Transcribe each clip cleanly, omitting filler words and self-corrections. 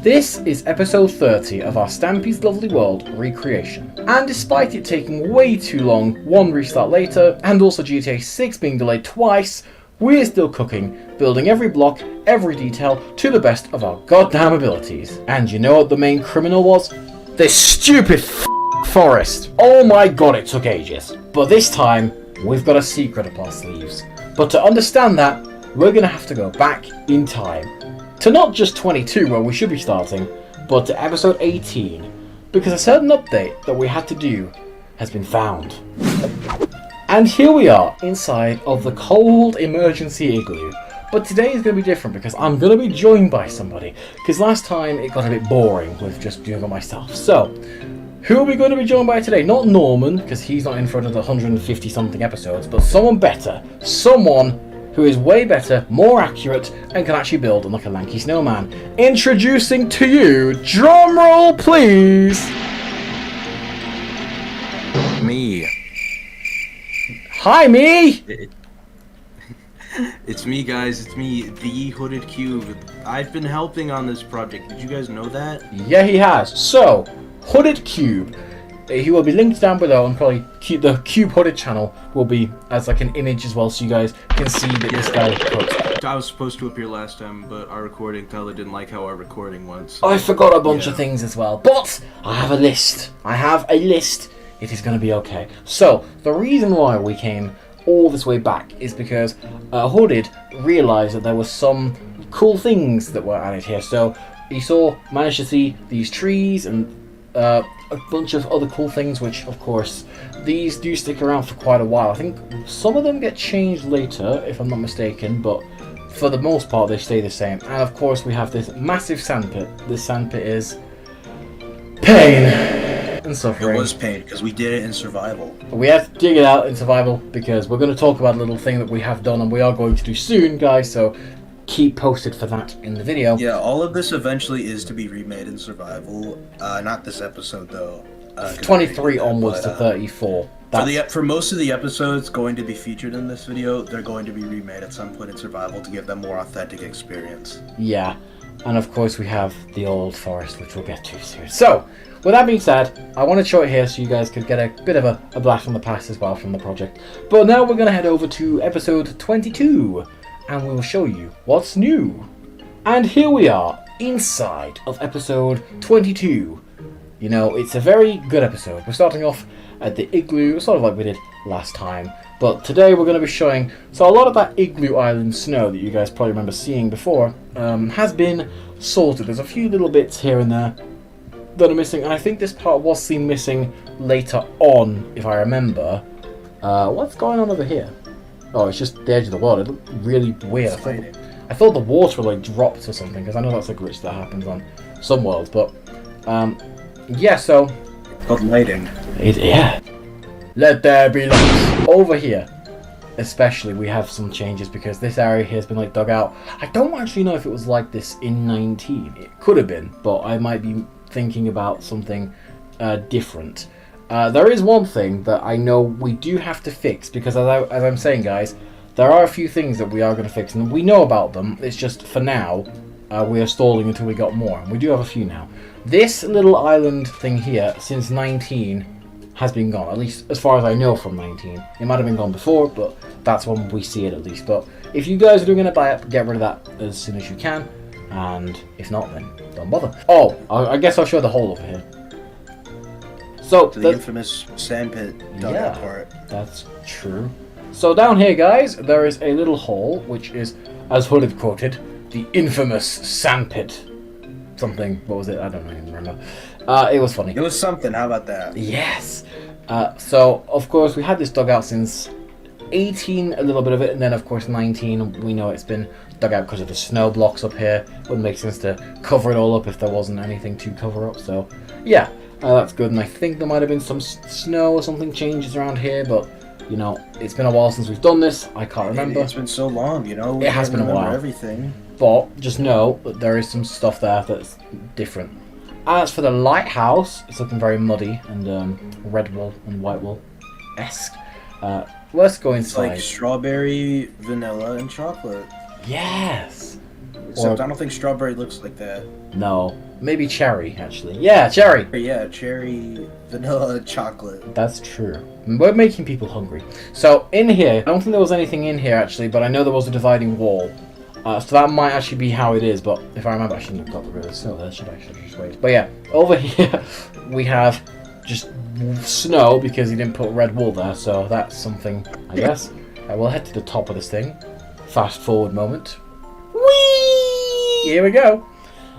This is episode 30 of our Stampy's Lovely World recreation. And despite it taking way too long, one restart later, and also GTA 6 being delayed twice, we're still cooking, building every block, every detail, to the best of our goddamn abilities. And you know what the main criminal was? This stupid forest. Oh my god, it took ages. But this time, we've got a secret up our sleeves. But to understand that, we're gonna have to go back in time. To not just 22, where we should be starting, but to episode 18, because a certain update that we had to do has been found. And here we are, inside of the cold emergency igloo. But today is going to be different because I'm going to be joined by somebody, because last time it got a bit boring with just doing it myself. So, who are we going to be joined by today? Not Norman, because he's not in for another 150 something episodes, but someone better. Someone who is way better, more accurate, and can actually build like a lanky snowman. Introducing to you, drumroll please! Me. Hi, me! It's me, guys. It's me, the HoodedCube. I've been helping on this project. Did you guys know that? Yeah, he has. So, HoodedCube. He will be linked down below, and probably the Cube Hooded channel will be as like an image as well, so you guys can see that this guy cooks. I was supposed to appear last time, but our recording Tyler didn't like how our recording went. So, I forgot a bunch of things as well, but I have a list. It is going to be okay. So, the reason why we came all this way back is because Hooded realised that there were some cool things that were added here. So, he managed to see these trees and a bunch of other cool things, which of course these do stick around for quite a while. I think some of them get changed later, if I'm not mistaken, but for the most part they stay the same. And of course we have this massive sandpit. This sandpit is pain and suffering. It was pain because we did it in survival. We had to dig it out in survival because we're going to talk about a little thing that we have done and we are going to do soon, guys, so keep posted for that in the video. Yeah, all of this eventually is to be remade in survival. Not this episode though. 23 onwards to 34. For most of the episodes going to be featured in this video, they're going to be remade at some point in survival to give them more authentic experience. Yeah, and of course we have the old forest, which we'll get to soon. So, with that being said, I want to show it here so you guys could get a bit of a blast from the past as well from the project. But now we're going to head over to episode 22. And we'll show you what's new. And here we are, inside of episode 22. You know, it's a very good episode. We're starting off at the igloo, sort of like we did last time. But today we're going to be showing, so a lot of that igloo island snow that you guys probably remember seeing before has been sorted. There's a few little bits here and there that are missing. And I think this part was seen missing later on, if I remember. What's going on over here? Oh, it's just the edge of the world. It looked really weird. I thought the water like dropped or something, because I know that's a glitch that happens on some worlds. But yeah, so it's called lighting. Yeah. Let there be light. Over here, especially, we have some changes because this area here has been like dug out. I don't actually know if it was like this in 19. It could have been, but I might be thinking about something different. There is one thing that I know we do have to fix, because as I'm saying, guys, there are a few things that we are going to fix, and we know about them. It's just, for now, we are stalling until we got more, and we do have a few now. This little island thing here, since 19, has been gone, at least as far as I know from 19. It might have been gone before, but that's when we see it at least. But if you guys are going to buy it, get rid of that as soon as you can, and if not, then don't bother. Oh, I guess I'll show the hole over here. So, the infamous sandpit dugout part. That's true. So down here, guys, there is a little hole, which is, as Hooded quoted, the infamous sandpit. Something, what was it? I don't even remember. It was funny. It was something, how about that? Yes. So, of course, we had this dugout since 18, a little bit of it, and then, of course, 19, we know it's been dug out because of the snow blocks up here. Wouldn't make sense to cover it all up if there wasn't anything to cover up, so, yeah. That's good, and I think there might have been some snow or something changes around here, but, you know, it's been a while since we've done this. I can't remember. It's been so long, you know. It has been a while. Everything. But just know that there is some stuff there that's different. As for the lighthouse, it's looking very muddy and red wool and white wool-esque. Let's go inside. It's like strawberry, vanilla, and chocolate. Yes! Except I don't think strawberry looks like that. No, maybe cherry, actually. Yeah, cherry! Yeah, cherry, vanilla, chocolate. That's true. We're making people hungry. So, in here, I don't think there was anything in here, actually, but I know there was a dividing wall. So that might actually be how it is, but if I remember, I shouldn't have got rid of the snow there, should I? Should just wait. But yeah, over here, we have just snow, because he didn't put red wool there, so that's something, I guess. We'll head to the top of this thing. Fast forward moment. Whee! Here we go.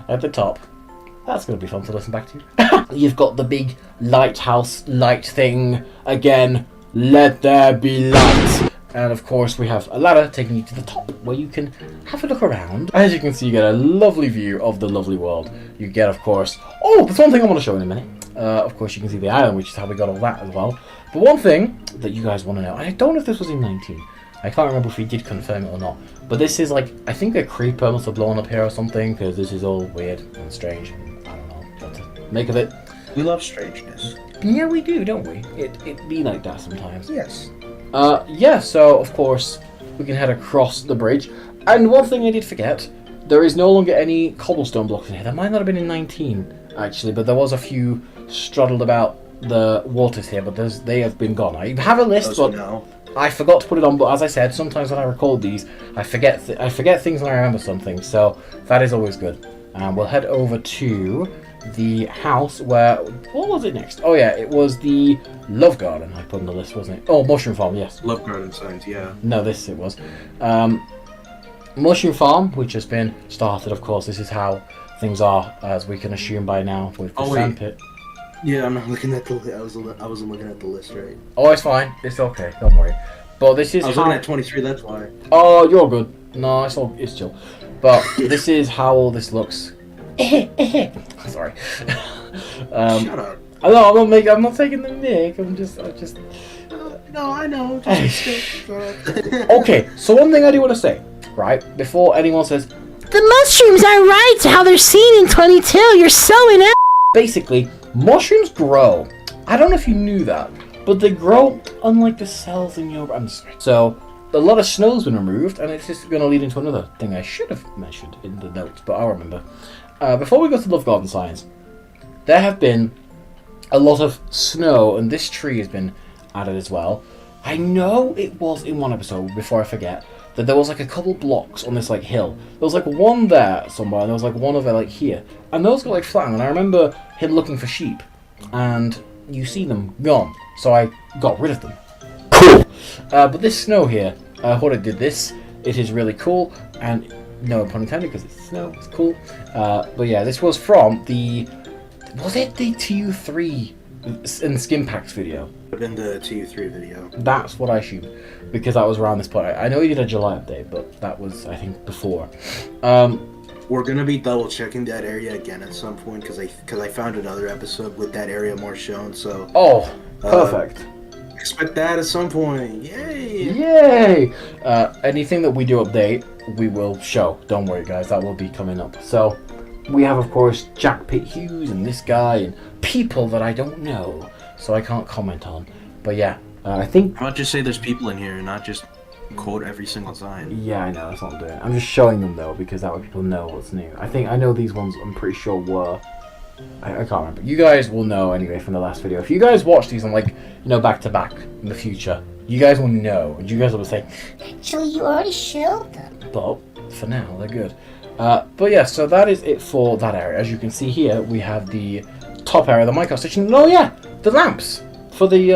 At the top. That's going to be fun to listen back to. You've got the big lighthouse light thing. Again, let there be light. And of course we have a ladder taking you to the top where you can have a look around. As you can see, you get a lovely view of the lovely world. You get, of course... Oh, there's one thing I want to show in a minute. Of course, you can see the island, which is how we got all that as well. But one thing that you guys want to know, I don't know if this was in 19. I can't remember if we did confirm it or not. But this is like, I think a creeper must have blown up here or something, because this is all weird and strange. I don't know what to make of it. We love strangeness. Yeah, we do, don't we? It be like that sometimes. Yes. Yeah, so of course we can head across the bridge. And one thing I did forget, there is no longer any cobblestone blocks in here. There might not have been in 19, actually, but there was a few straddled about the waters here, but they have been gone. I have a list, but no. I forgot to put it on. But as I said, sometimes when I record these, I forget things and I remember something, so that is always good. We'll head over to the house where... What was it next? Oh yeah, it was the Love Garden I put on the list, wasn't it? Oh, Mushroom Farm, yes. Love Garden signs, yeah. No, this it was. Mushroom Farm, which has been started, of course. This is how things are, as we can assume by now, with the sand pit. Yeah, I'm not looking at the list. I wasn't looking at the list, right? Oh, it's fine. It's okay. Don't worry. But this is I was looking at 23, that's why. Oh, you're good. No, it's chill. But this is how all this looks. Sorry. Shut up. I'm not taking the mic. I'm just. No, I know. Okay, so one thing I do want to say, right, before anyone says, the mushrooms are right how they're seen in 22. You're so inept. Basically, mushrooms grow. I don't know if you knew that, but they grow unlike the cells in your... I'm sorry. So, a lot of snow's been removed, and it's just going to lead into another thing I should have mentioned in the notes, but I'll remember. Before we go to Love Garden Science, there have been a lot of snow, and this tree has been added as well. I know it was in one episode, before I forget, that there was like a couple blocks on this like hill. There was like one there somewhere, and there was like one over like here. And those got like flattened, and I remember him looking for sheep, and you see them gone. So I got rid of them. Cool! But this snow here, Hooded did this. It is really cool, and no pun intended, because it's snow, it's cool. But yeah, this was from the... Was it the TU3 and Skin Packs video? In the TU3 video. That's what I assumed, because that was around this point. I know he did a July update, but that was, I think, before. We're gonna be double checking that area again at some point, because I found another episode with that area more shown. So. Oh, perfect. Expect that at some point. Yay! Yay! Anything that we do update, we will show. Don't worry, guys. That will be coming up. So, we have, of course, Jack Pitt Hughes and this guy and people that I don't know, so I can't comment on. But yeah, I think... How about just say there's people in here and not just quote every single sign? Yeah, I know. That's what I'm doing. I'm just showing them, though, because that way people know what's new. I know these ones, I'm pretty sure, were... I can't remember. You guys will know anyway from the last video. If you guys watch these on, like, you know, back to back in the future, you guys will know. And you guys will say, Actually, you already showed them. but for now, they're good. But yeah, so that is it for that area. As you can see here, we have the top area, the Minecraft station. Oh yeah, the lamps for the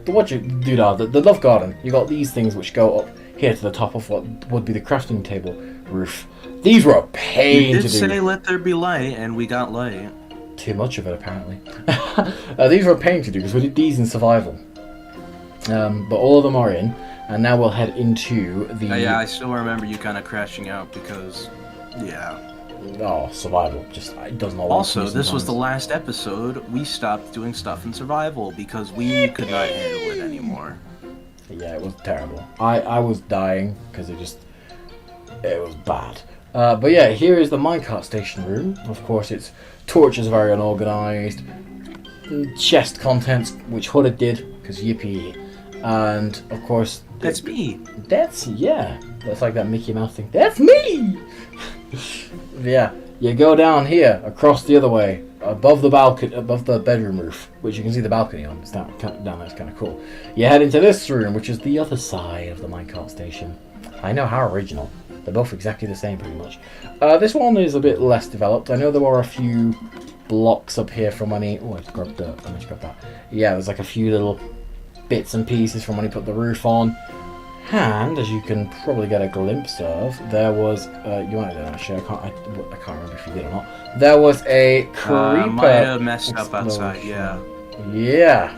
Love Garden. You got these things which go up here to the top of what would be the crafting table roof. These were a pain to do. You did say let there be light, and we got light. Too much of it, apparently. These were a pain to do because we did these in survival. But all of them are in, and now we'll head into the... yeah, I still remember you kind of crashing out because, yeah. Oh, survival. Just, it does not work. Also, this was the last episode. We stopped doing stuff in survival because we could not handle it anymore. Yeah, it was terrible. I was dying because it was bad. But yeah, here is the minecart station room. Of course, its torches are very unorganized. Chest contents, which Hooded did, because yippee. And of course, That's me. That's like that Mickey Mouse thing. That's me. Yeah, you go down here across the other way, above the balcony, above the bedroom roof, which you can see the balcony on. It's down there. It's kind of cool. You head into this room, which is the other side of the minecart station. I know, how original. They're both exactly the same, pretty much. This one is a bit less developed. I know there were a few blocks up here from when he... Oh, I just grabbed dirt. Let me just grab that. Yeah, there's like a few little bits and pieces from when he put the roof on. And, as you can probably get a glimpse of, there was... you might have done, actually. I can't remember if you did or not. There was a creeper... might have messed up outside, yeah. Yeah.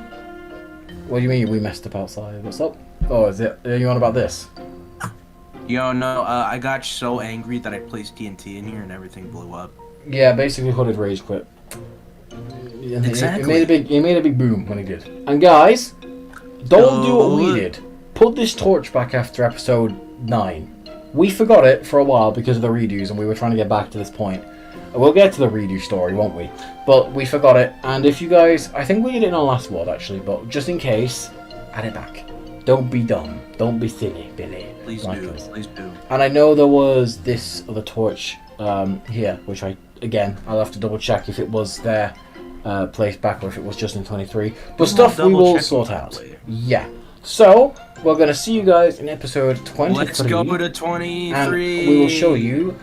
What do you mean we messed up outside? What's up? Oh, is it... Are you on about this? Yo, no, I got so angry that I placed TNT in here and everything blew up. Yeah, basically Hooded rage quit. Exactly. He made a big boom when he did. And guys, don't do what we did. Put this torch back after episode 9. We forgot it for a while because of the redos, and we were trying to get back to this point. We'll get to the redo story, won't we? But we forgot it, and if you guys... I think we did it in our last WOD, actually, but just in case, add it back. Don't be dumb. Don't be silly, Billy. Please do. Please do. And I know there was this other torch here, which I'll have to double check if it was there placed back or if it was just in 23. But stuff we will sort out. Yeah. So, we're going to see you guys in episode 23. Let's go to 23. And we will show you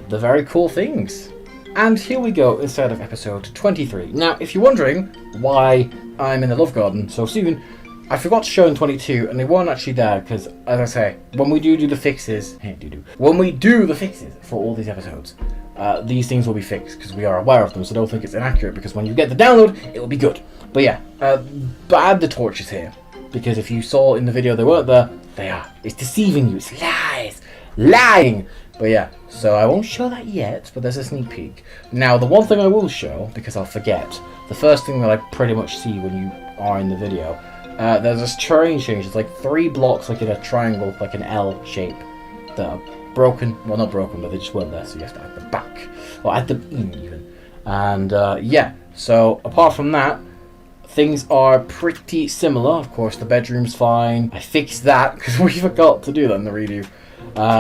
the very cool things. And here we go inside of episode 23. Now, if you're wondering why I'm in the Love Garden so soon, I forgot to show in 22, and they weren't actually there because, as I say, when we do the fixes, when we do the fixes for all these episodes, these things will be fixed because we are aware of them. So don't think it's inaccurate because when you get the download, it will be good. But yeah, add the torches here because if you saw in the video they weren't there, they are. It's deceiving you. It's lies, lying. But yeah, so I won't show that yet, but there's a sneak peek. Now, the one thing I will show because I'll forget, the first thing that I pretty much see when you are in the video. There's this terrain change. It's like 3 blocks, like in a triangle, like an L shape, that are broken. Well, not broken, but they just weren't there, so you have to add them back. Or add them in, even. And, yeah. So, apart from that, things are pretty similar. Of course, the bedroom's fine. I fixed that, because we forgot to do that in the redo.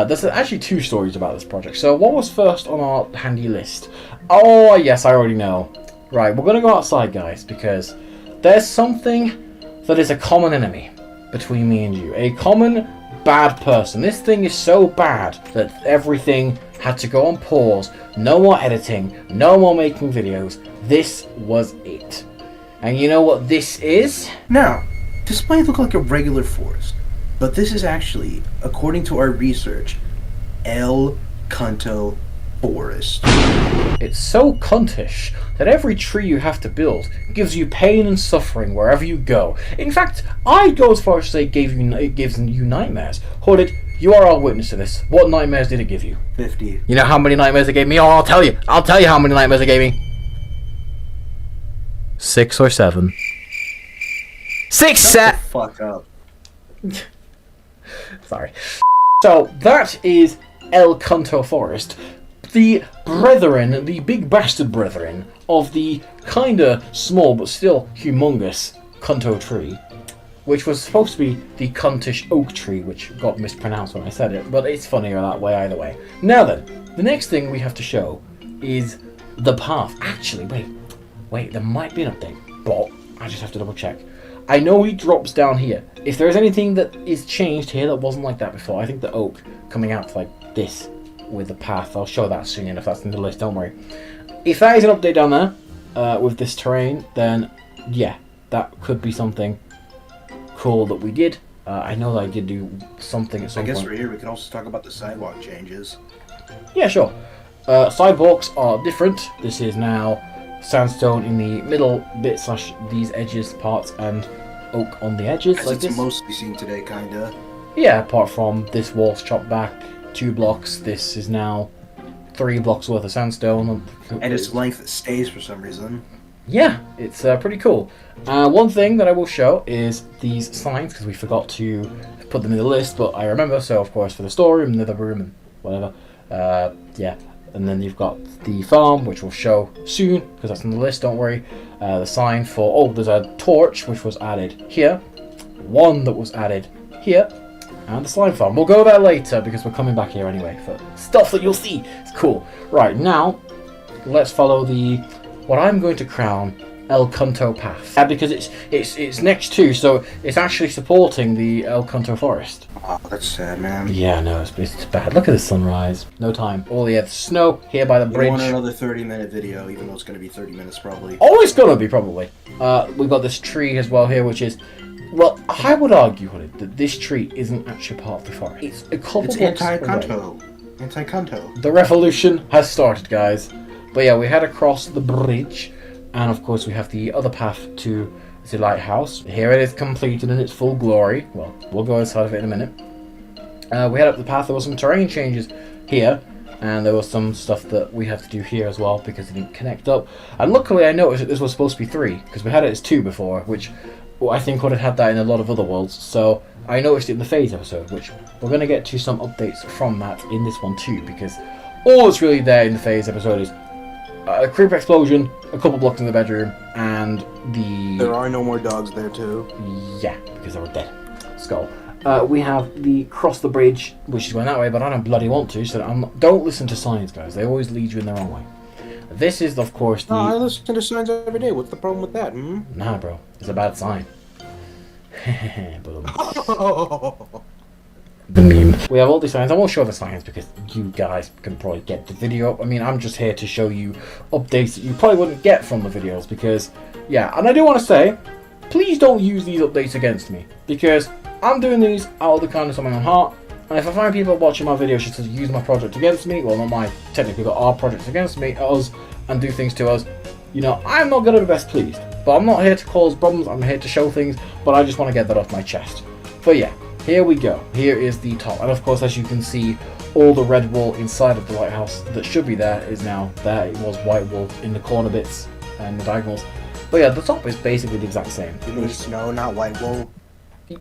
There's actually 2 stories about this project. So, what was first on our handy list? Oh, yes, I already know. Right, we're going to go outside, guys, because there's something... that is a common enemy between me and you. A common bad person. This thing is so bad that everything had to go on pause. No more editing. No more making videos. This was it. And you know what this is? Now, this might look like a regular forest, but this is actually, according to our research, El Canto Forest. It's so cuntish that every tree you have to build gives you pain and suffering wherever you go. In fact, I'd go as far as to say it gives you nightmares. Hooded, you are our witness to this. What nightmares did it give you? 50. You know how many nightmares it gave me? Oh, I'll tell you. I'll tell you how many nightmares it gave me. 6 or 7. 6 Shut the fuck up. Sorry. So, that is El Canto Forest. The brethren, the big bastard brethren of the kinda small but still humongous Canto tree, which was supposed to be the cuntish oak tree, which got mispronounced when I said it, but it's funnier that way either way. Now then, the next thing we have to show is the path. Actually, wait, there might be an update, but I just have to double check. I know he drops down here. If there's anything that is changed here that wasn't like that before, I think the oak coming out like this with the path, I'll show that soon enough. That's in the list, don't worry. If that is an update down there with this terrain, then yeah, that could be something cool that we did. I know that I did do something at some point. I guess we're here. We can also talk about the sidewalk changes. Yeah, sure. Sidewalks are different. This is now sandstone in the middle bit / these edges parts and oak on the edges. As like it's this. mostly seen today, kinda. Yeah, apart from this wall's chopped back 2 blocks. This is now 3 blocks worth of sandstone. And its length stays for some reason. Yeah, it's pretty cool. One thing that I will show is these signs, because we forgot to put them in the list, but I remember, so of course for the storeroom, nether room, and whatever. Yeah, and then you've got the farm, which we'll show soon, because that's on the list, don't worry. The sign for, there's a torch, which was added here. one that was added here, and the slime farm. We'll go there later because we're coming back here anyway for stuff that you'll see. It's cool. Right, now, let's follow what I'm going to crown El Cunto path. Because it's next to, so it's actually supporting the El Cunto forest. Oh, that's sad, man. Yeah, no, it's bad. Look at the sunrise. No time. Oh yeah, the snow here by the bridge. You want another 30-minute video, even though it's going to be 30 minutes probably. Oh, it's gonna be probably. We've got this tree as well here, which is, well, I would argue, Hooded, that this tree isn't actually part of the forest. It's a couple It's blocks anti-Kanto. away. Anti-Kanto. The revolution has started, guys. But yeah, we head across the bridge, and of course we have the other path to the lighthouse. Here it is completed in its full glory. Well, we'll go inside of it in a minute. We head up the path. There were some terrain changes here, and there was some stuff that we have to do here as well because it didn't connect up. And luckily I noticed that this was supposed to be 3, because we had it as 2 before, which I think would have had that in a lot of other worlds. So I noticed it in the phase episode, which we're going to get to some updates from that in this one too, because all that's really there in the phase episode is a creeper explosion, a couple blocks in the bedroom, and There are no more dogs there too. yeah, because they were dead. Skull. We have the cross the bridge, which is going that way, but I don't bloody want to, so don't listen to signs, guys. They always lead you in the wrong way. This is, of course, the... Oh, I listen to signs every day. What's the problem with that, Nah, bro. It's a bad sign. The meme. We have all these signs. I won't show the signs because you guys can probably get the video. I mean, I'm just here to show you updates that you probably wouldn't get from the videos because, yeah. And I do want to say, please don't use these updates against me because I'm doing these out of the kindness of my own heart. And if I find people watching my videos just to use my project against me, well, not my, technically got our projects against me, us, and do things to us, you know, I'm not going to be best pleased. But I'm not here to cause problems. I'm here to show things, but I just want to get that off my chest. But yeah. Here we go. Here is the top. And of course, as you can see, all the red wool inside of the lighthouse that should be there is now there. It was white wool in the corner bits and the diagonals. But yeah, the top is basically the exact same. You mean snow, not white wool?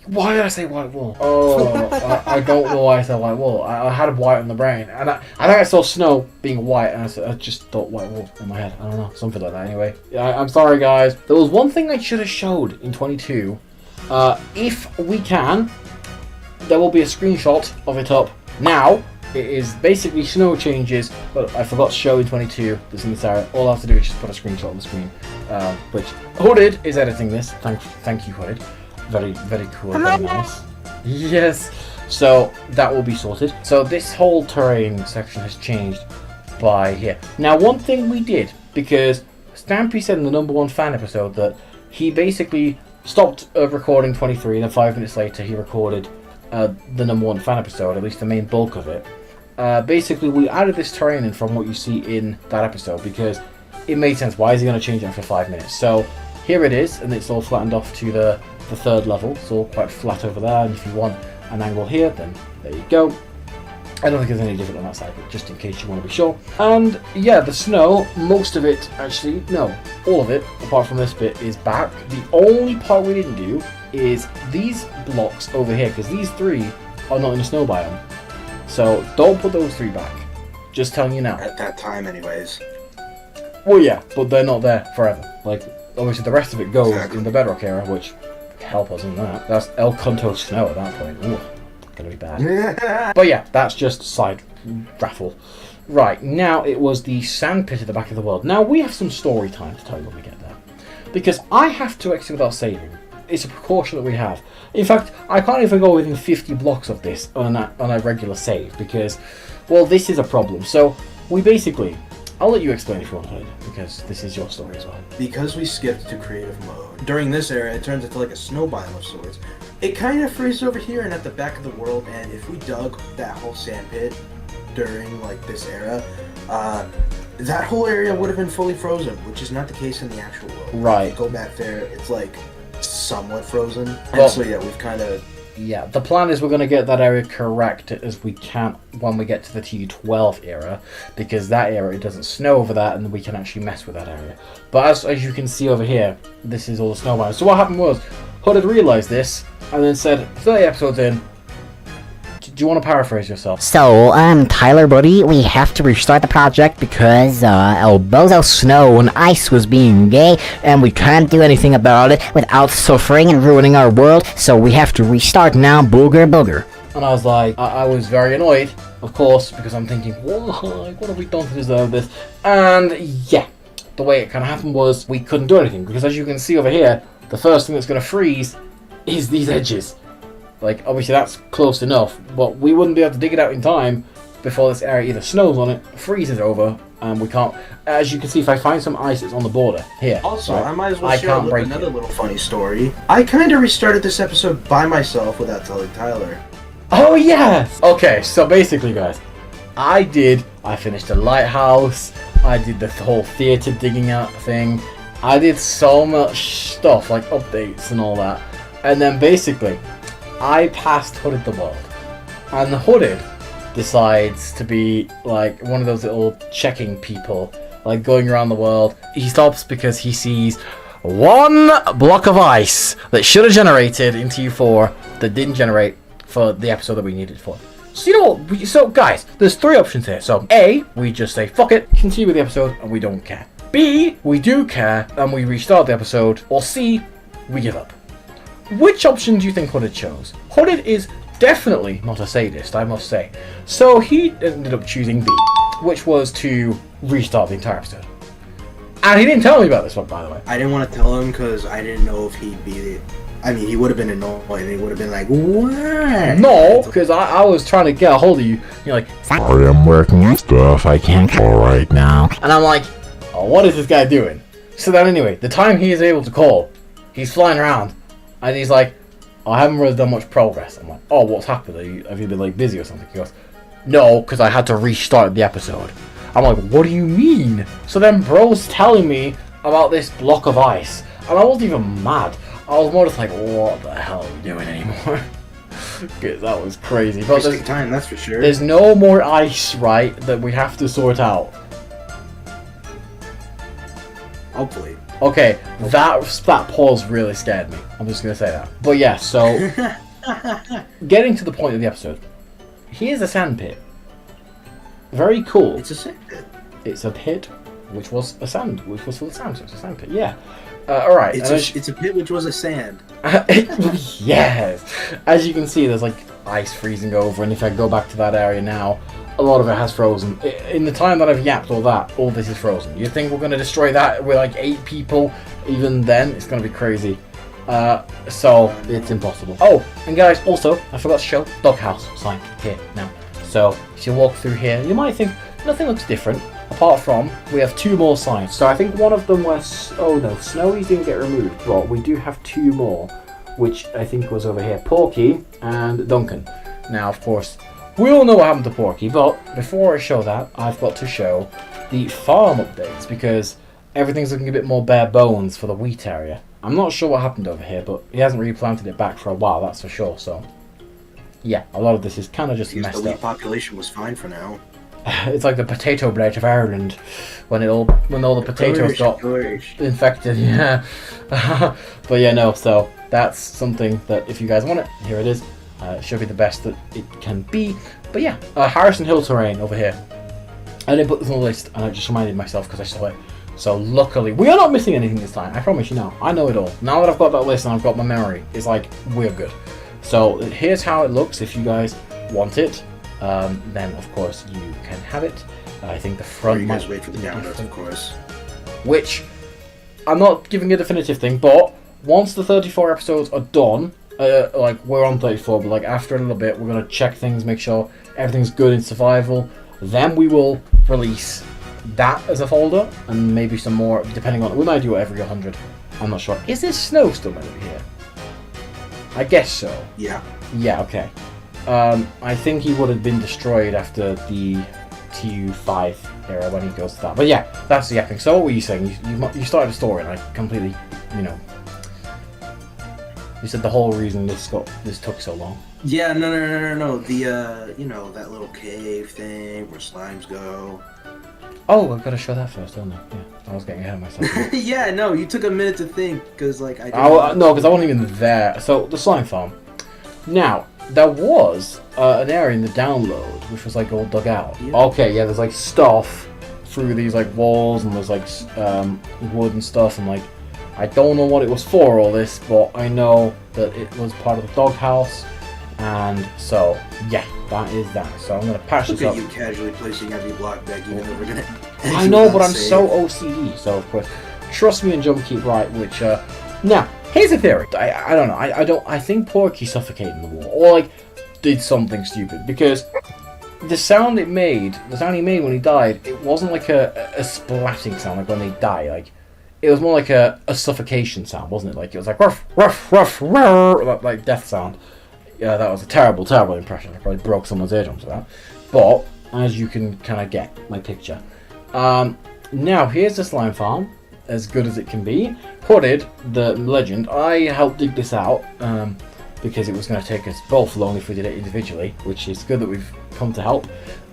Why did I say white wool? Oh, I don't know why I said white wool. I had white on the brain. And I think I saw snow being white, and I just thought white wool in my head. I don't know. Something like that anyway. I'm sorry, guys. There was one thing I should have showed in 22. If we can... There will be a screenshot of it up now. It is basically snow changes, but I forgot to show in 22 this in this area. All I have to do is just put a screenshot on the screen, which Hooded is editing this. Thank you, Hooded. Very, very cool, very nice. Yes. So that will be sorted. So this whole terrain section has changed by here. Now, one thing we did, because Stampy said in the #1 fan episode that he basically stopped recording 23, and then 5 minutes later he recorded the #1 fan episode, at least the main bulk of it. Basically, we added this terrain in from what you see in that episode because it made sense. Why is he going to change it after 5 minutes? So here it is, and it's all flattened off to the 3rd level. It's all quite flat over there, and if you want an angle here, then there you go. I don't think there's any different on that side, but just in case you want to be sure. And yeah, the snow, most of it, actually, no, all of it, apart from this bit, is back. The only part we didn't do is these blocks over here, because these 3 are not in the snow biome. So don't put those 3 back. Just telling you now. At that time, anyways. Well, yeah, but they're not there forever. Like, obviously the rest of it goes in the bedrock era, which help us in that. That's El Cunto snow at that point. Ooh. Gonna be bad. But yeah, that's just side raffle. Right, now it was the sand pit at the back of the world. Now we have some story time to tell you when we get there. Because I have to exit without saving. It's a precaution that we have. In fact, I can't even go within 50 blocks of this on a regular save because, well, this is a problem. So we basically, I'll let you explain if you want to, because this is your story as well. Because we skipped to creative mode. During this era, it turns into like a snow biome of sorts. It kind of freezes over here and at the back of the world, and if we dug that whole sand pit during like this era, that whole area would have been fully frozen, which is not the case in the actual world. Right. If you go back there, it's like somewhat frozen. Well, and so yeah, we've kind of... Yeah, the plan is we're going to get that area correct as we can when we get to the TU12 era, because that era, it doesn't snow over that, and we can actually mess with that area. But as you can see over here, this is all the snow biome. So what happened was, Hood had realised this, and then said, 30 episodes in, Do you want to paraphrase yourself? So, Tyler, buddy, we have to restart the project because, bozo snow and ice was being gay, and we can't do anything about it without suffering and ruining our world, so we have to restart now, booger. And I was like, I was very annoyed, of course, because I'm thinking, what have we done to deserve this? And yeah, the way it kind of happened was we couldn't do anything, because as you can see over here, the first thing that's going to freeze is these edges. Like, obviously that's close enough, but we wouldn't be able to dig it out in time before this area either snows on it, freezes over, and we can't. As you can see, if I find some ice, it's on the border here. Also, right? I might as well share another little funny story. I kind of restarted this episode by myself without telling Tyler. Oh yes! Okay, so basically, guys, I finished the lighthouse, I did the whole theater digging out thing, I did so much stuff, like updates and all that, and then basically, I passed Hooded the World, and the Hooded decides to be like one of those little checking people, like going around the world. He stops because he sees one block of ice that should have generated in TU4 that didn't generate for the episode that we needed for. So you know what? So guys, there's three options here. So A, we just say fuck it, continue with the episode, and we don't care. B, we do care, and we restart the episode. Or C, we give up. Which option do you think Hooded chose? Hooded is definitely not a sadist, I must say. So he ended up choosing B, which was to restart the entire episode. And he didn't tell me about this one, by the way. I didn't want to tell him because I didn't know if he'd be... I mean, he would have been annoyed. He would have been like, what? No, because I was trying to get a hold of you. You're like, Sorry, I'm working on stuff, I can't call right now. and I'm like, oh, what is this guy doing? So then anyway, the time he is able to call, he's flying around, and he's like, I haven't really done much progress. I'm like, oh, what's happened? Have you been like busy or something? He goes, no, because I had to restart the episode. I'm like, what do you mean? So then bro's telling me about this block of ice, and I wasn't even mad. I was more just like, what the hell are you doing anymore? Because that was crazy. But Wasting time, that's for sure. there's no more ice, right, that we have to sort out. Hopefully. Okay, that pause really scared me. I'm just going to say that. But yeah, so, getting to the point of the episode. Here's a sand pit. Very cool. It's a sand pit. It's a pit, which was a sand, which was full of sand, so it's a sand pit, yeah. Alright. It's a pit which was a sand. Yes! As you can see, there's like ice freezing over, and if I go back to that area now, a lot of it has frozen. In the time that I've yapped all that, all this is frozen. You think we're going to destroy that with like 8 people? Even then, it's going to be crazy. So, it's impossible. Oh, and guys, also, I forgot to show doghouse sign here now. So, if you walk through here, you might think nothing looks different. Apart from, we have 2 more signs. So I think one of them was, oh no, Snowy didn't get removed, but we do have 2 more, which I think was over here, Porky and Duncan. Now, of course, we all know what happened to Porky, but before I show that, I've got to show the farm updates, because everything's looking a bit more bare bones for the wheat area. I'm not sure what happened over here, but he hasn't replanted it back for a while, that's for sure, so... yeah, a lot of this is kind of just messed up. The wheat population was fine for now. It's like the potato blight of Ireland, when all the potatoes got infected. Yeah, but yeah, no. So that's something that if you guys want it, here it is. It should be the best that it can be. But yeah, Harrison Hill terrain over here. I didn't put this on the list, and I just reminded myself because I saw it. So luckily, we are not missing anything this time. I promise you now. I know it all. Now that I've got that list and I've got my memory, it's like we're good. So here's how it looks if you guys want it. Then of course you can have it. I think the front might wait for the downloads, of course. Which I'm not giving a definitive thing, but once the 34 episodes are done, like we're on 34, but like after a little bit, we're gonna check things, make sure everything's good in survival. Then we will release that as a folder, and maybe some more, depending on. We might do it every 100. I'm not sure. Is there snow still maybe here? I guess so. Yeah. Yeah. Okay. I think he would have been destroyed after the TU5 era when he goes to that. But yeah, that's the yapping. So what were you saying? You started a story and I completely, you said the whole reason this took so long. Yeah, no. The, that little cave thing where slimes go. Oh, I've got to show that first, don't I? Yeah, I was getting ahead of myself. Yeah, no, you took a minute to think, because, like, no, because I wasn't even there. So, the slime farm. Now, there was an area in the download which was like all dug out. Yeah. Okay, yeah, there's like stuff through these like walls, and there's like wood and stuff, and like I don't know what it was for all this, but I know that it was part of the doghouse, and so yeah, that is that. So I'm gonna patch Look this at up. you casually placing every block back, even though we're gonna. I know, but I'm so OCD, so of course, trust me and jump keep right. Which now here's a theory. I don't know. I think Porky suffocated in the wall, or like did something stupid, because the sound he made when he died, it wasn't like a splatting sound like when they die. Like it was more like a suffocation sound, wasn't it? Like it was like ruff ruff ruff ruff, like death sound. Yeah, that was a terrible impression. I probably broke someone's eardrums with that. But as you can kind of get my picture. Now here's the slime farm, as good as it can be. Hooded, the legend, I helped dig this out because it was going to take us both long if we did it individually, which is good that we've come to help.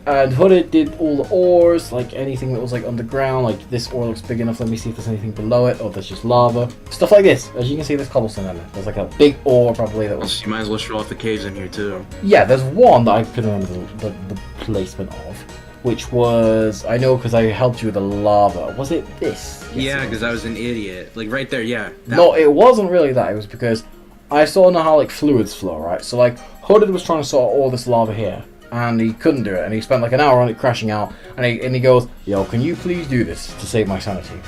And Hooded did all the ores, like anything that was like underground, like this ore looks big enough, let me see if there's anything below it, or there's just lava. Stuff like this. As you can see, there's cobblestone in there. There's like a big ore probably that was... You might as well show off the caves in here too. Yeah, there's one that I can remember the placement of, which was, I know because I helped you with the lava. Was it this? Yeah, because I was an idiot. Like right there, yeah. No, it wasn't really that. It was because I sort of know how like fluids flow, right? So like Hooded was trying to sort all this lava here, and he couldn't do it, and he spent like an hour on it crashing out, and he goes, yo, can you please do this to save my sanity?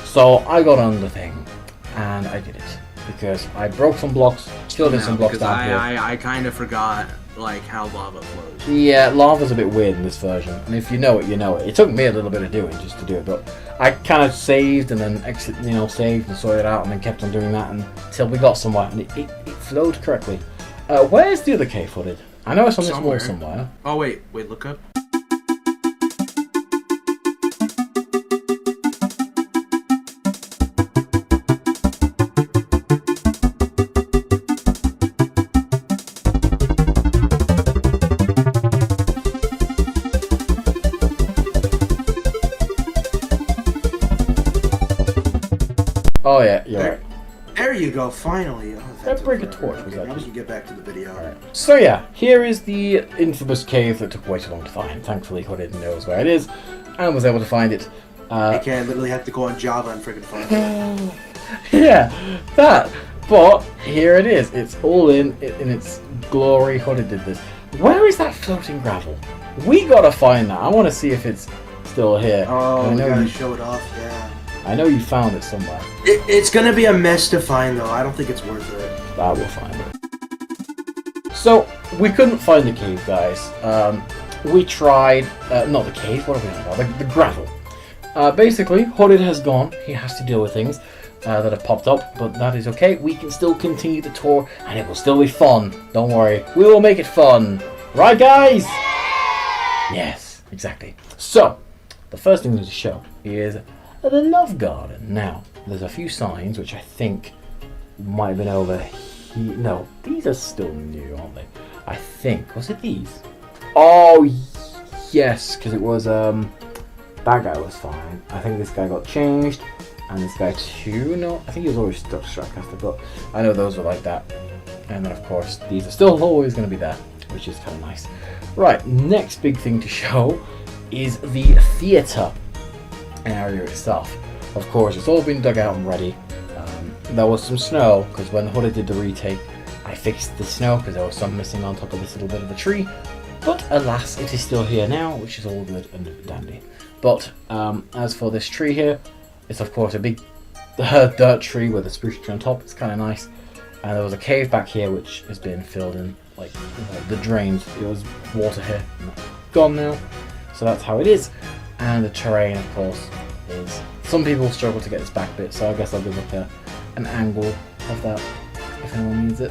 So I got on the thing, and I did it, because I broke some blocks, filled in some blocks down here. I kind of forgot like how lava flows. Yeah, lava's a bit weird in this version, and if you know it, you know it. It took me a little bit of doing just to do it, but I kind of saved and then saved and sorted it out, and then kept on doing that until we got somewhere, and it flowed correctly. Where's the other cave, Hooded? I know it's on this wall somewhere. Oh wait, look up. Oh yeah, you're right. There you go, finally. Oh, That took break a forever. torch was Okay, that now we just- can get back to the video. So yeah, here is the infamous cave that took way too long to find. Thankfully, Hooded knows where it is, and was able to find it. Okay, I literally have to go on Java and freaking find it. Yeah, that. But here it is. It's all in its glory. Hooded did this. Where is that floating gravel? We gotta find that. I want to see if it's still here. Oh, I we know gotta you, show it off, yeah. I know you found it somewhere. It's gonna be a mess to find, though. I don't think it's worth it. I will find it. So we couldn't find the cave, guys. We tried. Not the cave. What are we on about? The gravel. Basically, Hooded has gone. He has to deal with things that have popped up, but that is okay. We can still continue the tour, and it will still be fun. Don't worry. We will make it fun. Right, guys? Yes, exactly. So, the first thing we need to show is the love garden. Now, there's a few signs which I think might have been over here. No, these are still new, aren't they? I think. Was it these? Oh, yes, because it was, that guy was fine. I think this guy got changed, and this guy too. No, I think he was always stuck Stratcaster, but I know those were like that. And then, of course, these are still always going to be there, which is kind of nice. Right, next big thing to show is the theatre area itself. Of course, it's all been dug out and ready. There was some snow, because when Hooded did the retake, I fixed the snow, because there was some missing on top of this little bit of a tree. But alas, it is still here now, which is all good and dandy. But as for this tree here, it's of course a big dirt tree with a spruce tree on top. It's kind of nice. And there was a cave back here which has been filled in, like the drains. There was water here, gone now. So that's how it is. And the terrain, of course, is... Some people struggle to get this back bit, so I guess I'll give like an angle of that if anyone needs it.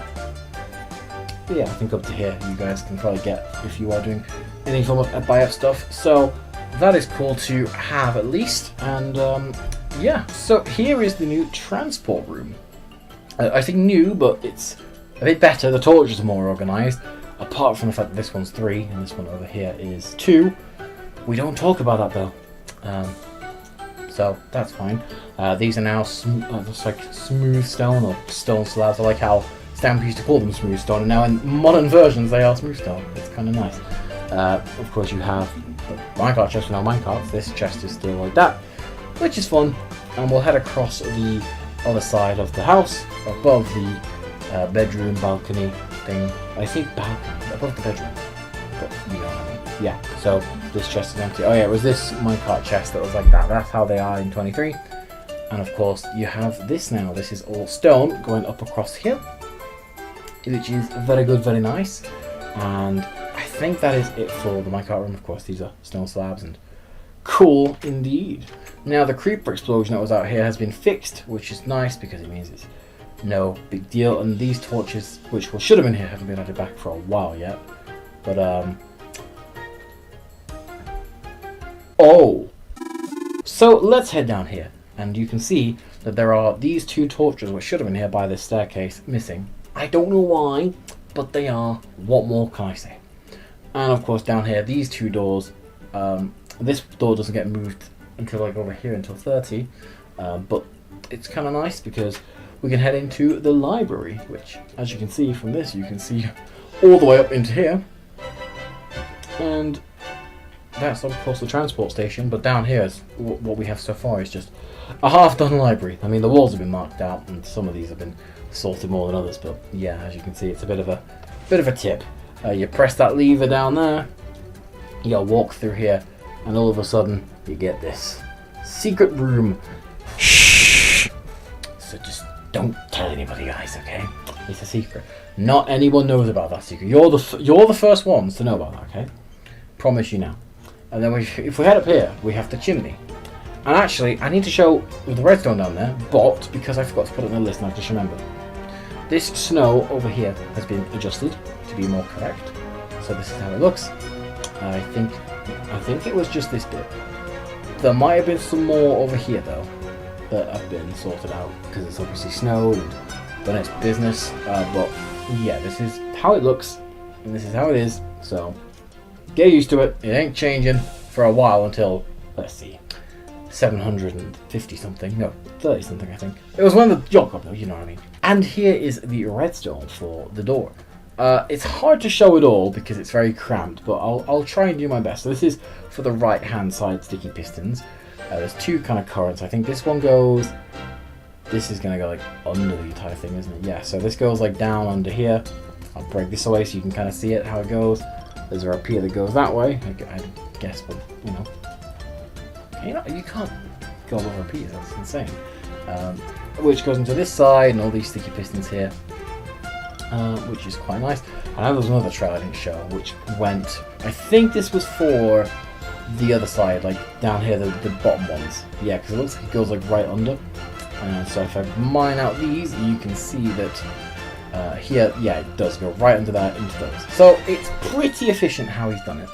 But yeah, I think up to here you guys can probably get if you are doing any form of buy-up stuff. So that is cool to have at least. And yeah, so here is the new transport room. I think new, but it's a bit better. The torches are more organised. Apart from the fact that this one's 3 and this one over here is 2. We don't talk about that though. So that's fine. These are now just like smooth stone or stone slabs. I like how Stampy used to call them smooth stone, and now in modern versions they are smooth stone. It's kind of nice. Of course, you have the minecart chest with no minecarts. This chest is still like that, which is fun. And we'll head across the other side of the house, above the bedroom balcony thing. I say balcony, above the bedroom, but you know what I mean. Yeah, so this chest is empty. Oh yeah, it was this minecart chest that was like that. That's how they are in 23. And of course, you have this now. This is all stone going up across here, which is very good, very nice. And I think that is it for the minecart room. Of course, these are stone slabs and cool indeed. Now the creeper explosion that was out here has been fixed, which is nice because it means it's no big deal. And these torches, which should have been here, haven't been added back for a while yet. But oh, so let's head down here, and you can see that there are these two torches which should have been here by this staircase missing. I don't know why, but they are. What more can I say? And of course down here, these two doors. This door doesn't get moved until like over here until 30, but it's kind of nice because we can head into the library, which, as you can see from this, you can see all the way up into here. And that's of course the transport station, but down here is what we have so far is just a half-done library. I mean, the walls have been marked out, and some of these have been sorted more than others, but yeah, as you can see, it's a bit of a tip. You press that lever down there, you'll walk through here, and all of a sudden you get this secret room. Shh. So just don't tell anybody, guys. Okay, it's a secret. Not anyone knows about that secret. You're the first ones to know about that. Okay, promise you now. And then if we head up here, we have the chimney. And actually, I need to show with the redstone down there, but because I forgot to put it on the list, and I just remembered, this snow over here has been adjusted to be more correct. So this is how it looks. I think it was just this bit. There might have been some more over here though that have been sorted out because it's obviously snowed and done its business. But yeah, this is how it looks and this is how it is. So get used to it. It ain't changing for a while until, let's see, 750 something. No, 30 something I think. It was when the job got though, you know what I mean. And here is the redstone for the door. It's hard to show it all because it's very cramped, but I'll try and do my best. So this is for the right hand side sticky pistons. There's two kind of currents. I think this one goes, this is going to go like under the entire thing, isn't it? Yeah, so this goes like down under here. I'll break this away so you can kind of see it, how it goes. There's a rope here that goes that way, I guess, but you know, you can't go over a piece, that's insane. Which goes into this side and all these sticky pistons here. Which is quite nice. And there was another trail I didn't show, which went, I think this was for the other side, like down here, the bottom ones. Yeah, because it looks like it goes like right under. So if I mine out these, you can see that here, yeah, it does go right under that, into those. So it's pretty efficient how he's done it.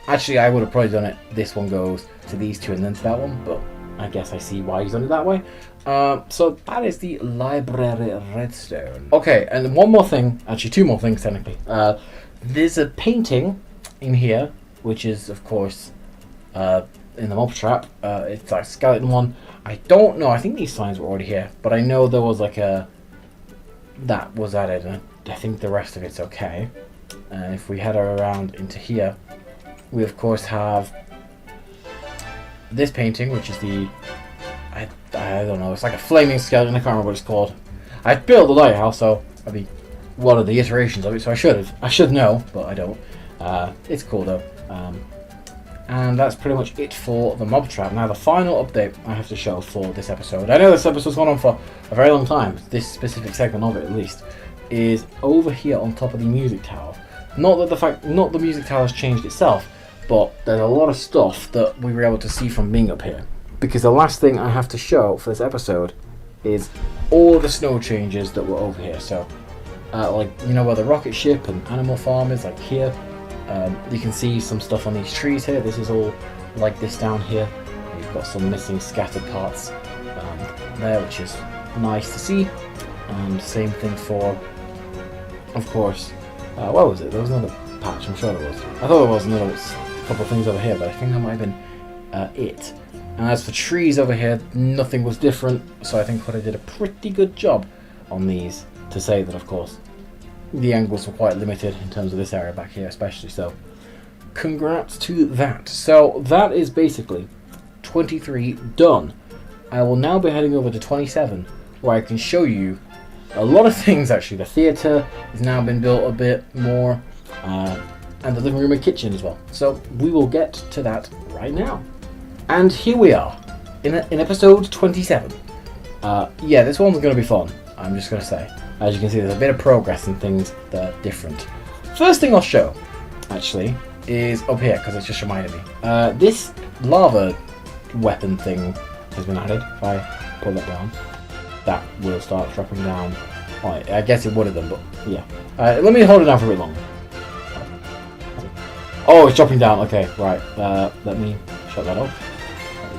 Actually, I would have probably done it, this one goes to these two and then to that one, but I guess I see why he's done it that way. So that is the library redstone. Okay, and one more thing, actually two more things technically. There's a painting in here, which is of course in the mob trap. It's like a skeleton one. I don't know, I think these signs were already here, but I know there was like that was added, and I think the rest of it's okay. And if we head around into here, we of course have this painting, which is the, I don't know, it's like a flaming skeleton, I can't remember what it's called. I built the lighthouse, so I mean, one of the iterations of it, so I should know, but I don't. It's cool though. And that's pretty much it for the mob trap. Now the final update I have to show for this episode, I know this episode's gone on for a very long time, this specific segment of it at least, is over here on top of the music tower. Not the music tower has changed itself, but there's a lot of stuff that we were able to see from being up here. Because the last thing I have to show for this episode is all the snow changes that were over here. So, like, you know where the rocket ship and animal farm is, like here. You can see some stuff on these trees here. This is all like this down here. You've got some missing scattered parts there, which is nice to see. And same thing for, of course, what was it? There was another patch, I'm sure there was. I thought there was another couple of things over here, but I think that might have been it. And as for trees over here, nothing was different, so I think Hooded did a pretty good job on these. to say that, of course, the angles were quite limited in terms of this area back here especially, so congrats to that. So that is basically 23 done. I will now be heading over to 27, where I can show you a lot of things actually. The theatre has now been built a bit more, and the living room and kitchen as well. So we will get to that right now. And here we are, in episode 27. Yeah, this one's going to be fun, I'm just going to say. As you can see, there's a bit of progress and things that are different. First thing I'll show, actually, is up here, because it's just reminded me. This lava weapon thing has been added. If I pull it down, that will start dropping down. Right, I guess it would have done, but yeah. Let me hold it down for a bit longer. Oh, it's dropping down. Okay, right. Let me shut that off.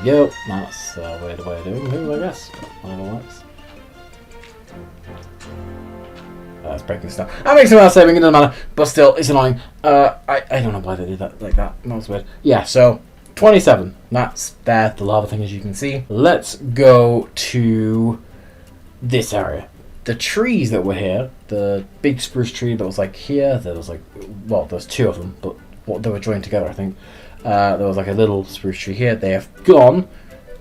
There we go. That's a weird way of doing things, I guess. Whatever works. That's breaking stuff. That makes no saving, it doesn't matter, but still, it's annoying. I don't know why they did that like that. That's weird. Yeah, so 27. That's there, the lava thing, as you can see. Let's go to this area. The trees that were here, the big spruce tree that was like here, there was like, well, there's two of them, but what they were joined together, I think. There was like a little spruce tree here. They have gone,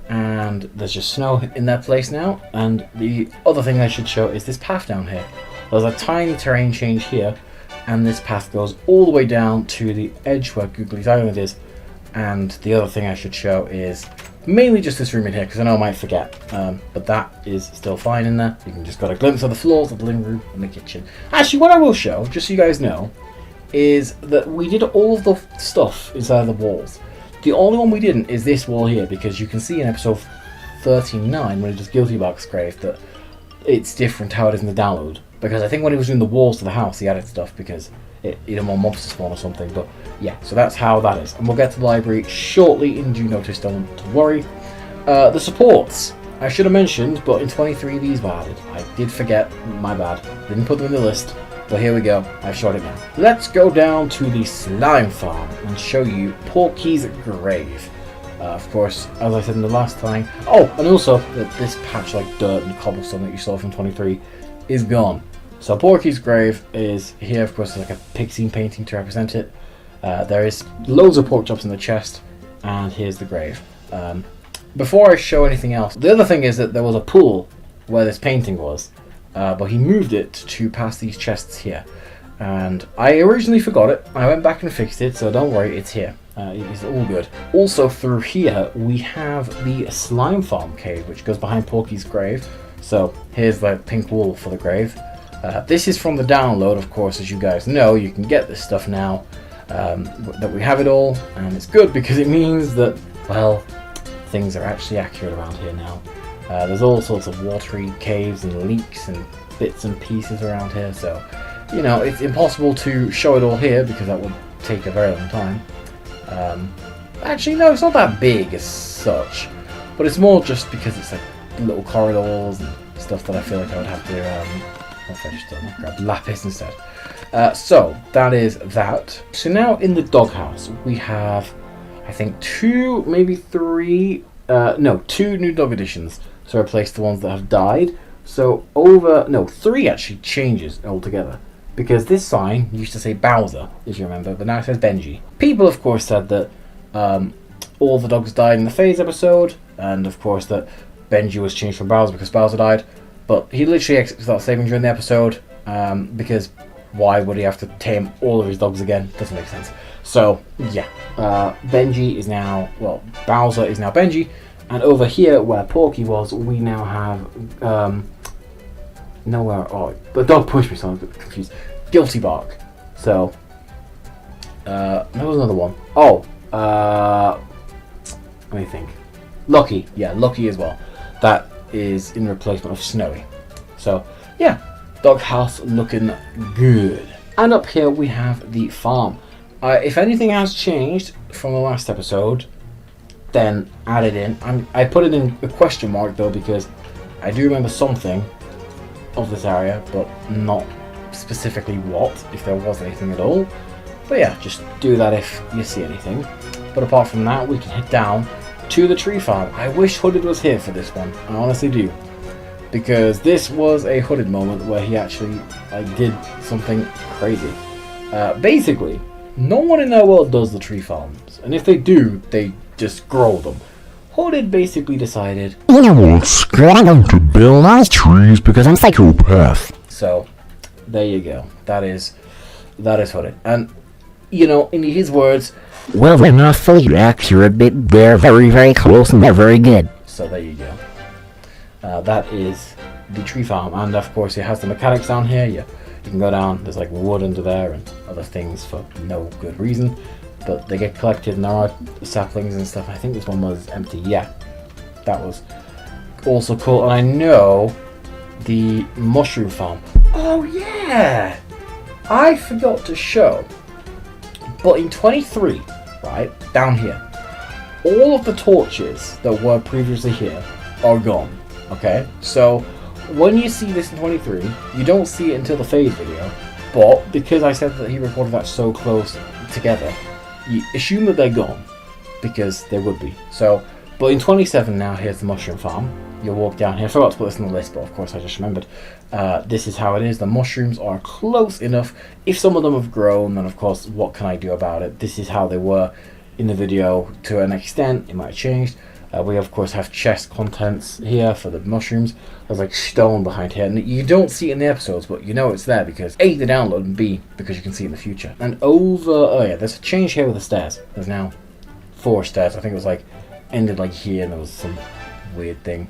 and there's just snow in their place now. And the other thing I should show is this path down here. There's a tiny terrain change here, and this path goes all the way down to the edge where Googly's Island is. And the other thing I should show is mainly just this room in here, because I know I might forget, but that is still fine in there. You can just got a glimpse of the floors of the living room and the kitchen. Actually, what I will show, just so you guys know, is that we did all of the stuff inside the walls. The only one we didn't is this wall here, because you can see in episode 39 when it does Guilty Bark's grave that it's different how it is in the download. Because I think when he was doing the walls to the house, he added stuff because it didn't want mobs to spawn or something. But yeah, so that's how that is. And we'll get to the library shortly in due notice, don't worry. The supports, I should have mentioned, but in 23 these were added. I did forget, my bad. Didn't put them in the list, but here we go. I've shot it now. Let's go down to the slime farm and show you Porky's grave. Of course, as I said in the last time. Oh, and also that this patch like dirt and cobblestone that you saw from 23 is gone. So Porky's grave is here, of course, like a pig scene painting to represent it. There is loads of pork chops in the chest, and here's the grave. Before I show anything else, the other thing is that there was a pool where this painting was, but he moved it to past these chests here. And I originally forgot it. I went back and fixed it, so don't worry, it's here. It's all good. Also through here, we have the slime farm cave, which goes behind Porky's grave. So here's the pink wool for the grave. This is from the download, of course, as you guys know. You can get this stuff now, that we have it all, and it's good because it means that, well, things are actually accurate around here now. There's all sorts of watery caves and leaks and bits and pieces around here, so, you know, it's impossible to show it all here because that would take a very long time. Actually, no, it's not that big as such, but it's more just because it's like little corridors and stuff that I feel like I would have to, grab lapis instead. So that is that. So now in the doghouse we have, I think, two, maybe three, two new dog additions to replace the ones that have died. So three actually changes altogether, because this sign used to say Bowser, if you remember, but now it says Benji. People, of course, said that all the dogs died in the Phase episode, and of course that Benji was changed from Bowser because Bowser died. But he literally started saving during the episode, because why would he have to tame all of his dogs again? Doesn't make sense. So, yeah, Benji is now, well, Bowser is now Benji, and over here where Porky was, we now have, the dog pushed me, so I'm a bit confused. Guilty Bark. So, there was another one. Let me think. Lucky, yeah, Lucky as well. That is in replacement of Snowy. So yeah, doghouse looking good. And up here we have the farm. If anything has changed from the last episode, then add it in. I put it in a question mark though, because I do remember something of this area, but not specifically what, if there was anything at all. But yeah, just do that if you see anything. But apart from that, we can head down to the tree farm. I wish Hooded was here for this one. I honestly do. because this was a Hooded moment where he actually did something crazy. Basically, no one in their world does the tree farms, and if they do, they just grow them. Hooded basically decided, You know what, screw it, I'm going to build nice trees because I'm psychopath. so there you go. That is Hooded. And, you know, in his words, Well, they're not fully accurate, but they're very, very close and they're very good. so there you go. That is the tree farm, and of course it has the mechanics down here. You can go down, there's like wood under there and other things for no good reason, but they get collected and there are saplings and stuff. I think this one was empty. Yeah, that was also cool. And I know the mushroom farm. Oh yeah, I forgot to show, but in 23, right down here, all of the torches that were previously here are gone. Okay, so when you see this in 23, you don't see it until the fade video, but because I said that he recorded that so close together, you assume that they're gone, because they would be. So, but in 27 now, here's the mushroom farm. You'll walk down here. I forgot to put this on the list, but of course I just remembered. This is how it is. The mushrooms are close enough. If some of them have grown, then of course, what can I do about it? This is how they were in the video to an extent. It might have changed. We of course have chest contents here for the mushrooms. There's like stone behind here, and you don't see it in the episodes, but you know it's there because A, the download, and B, because you can see it in the future. And over, oh yeah, there's a change here with the stairs. There's now 4 stairs. I think it was like ended like here, and there was some weird thing.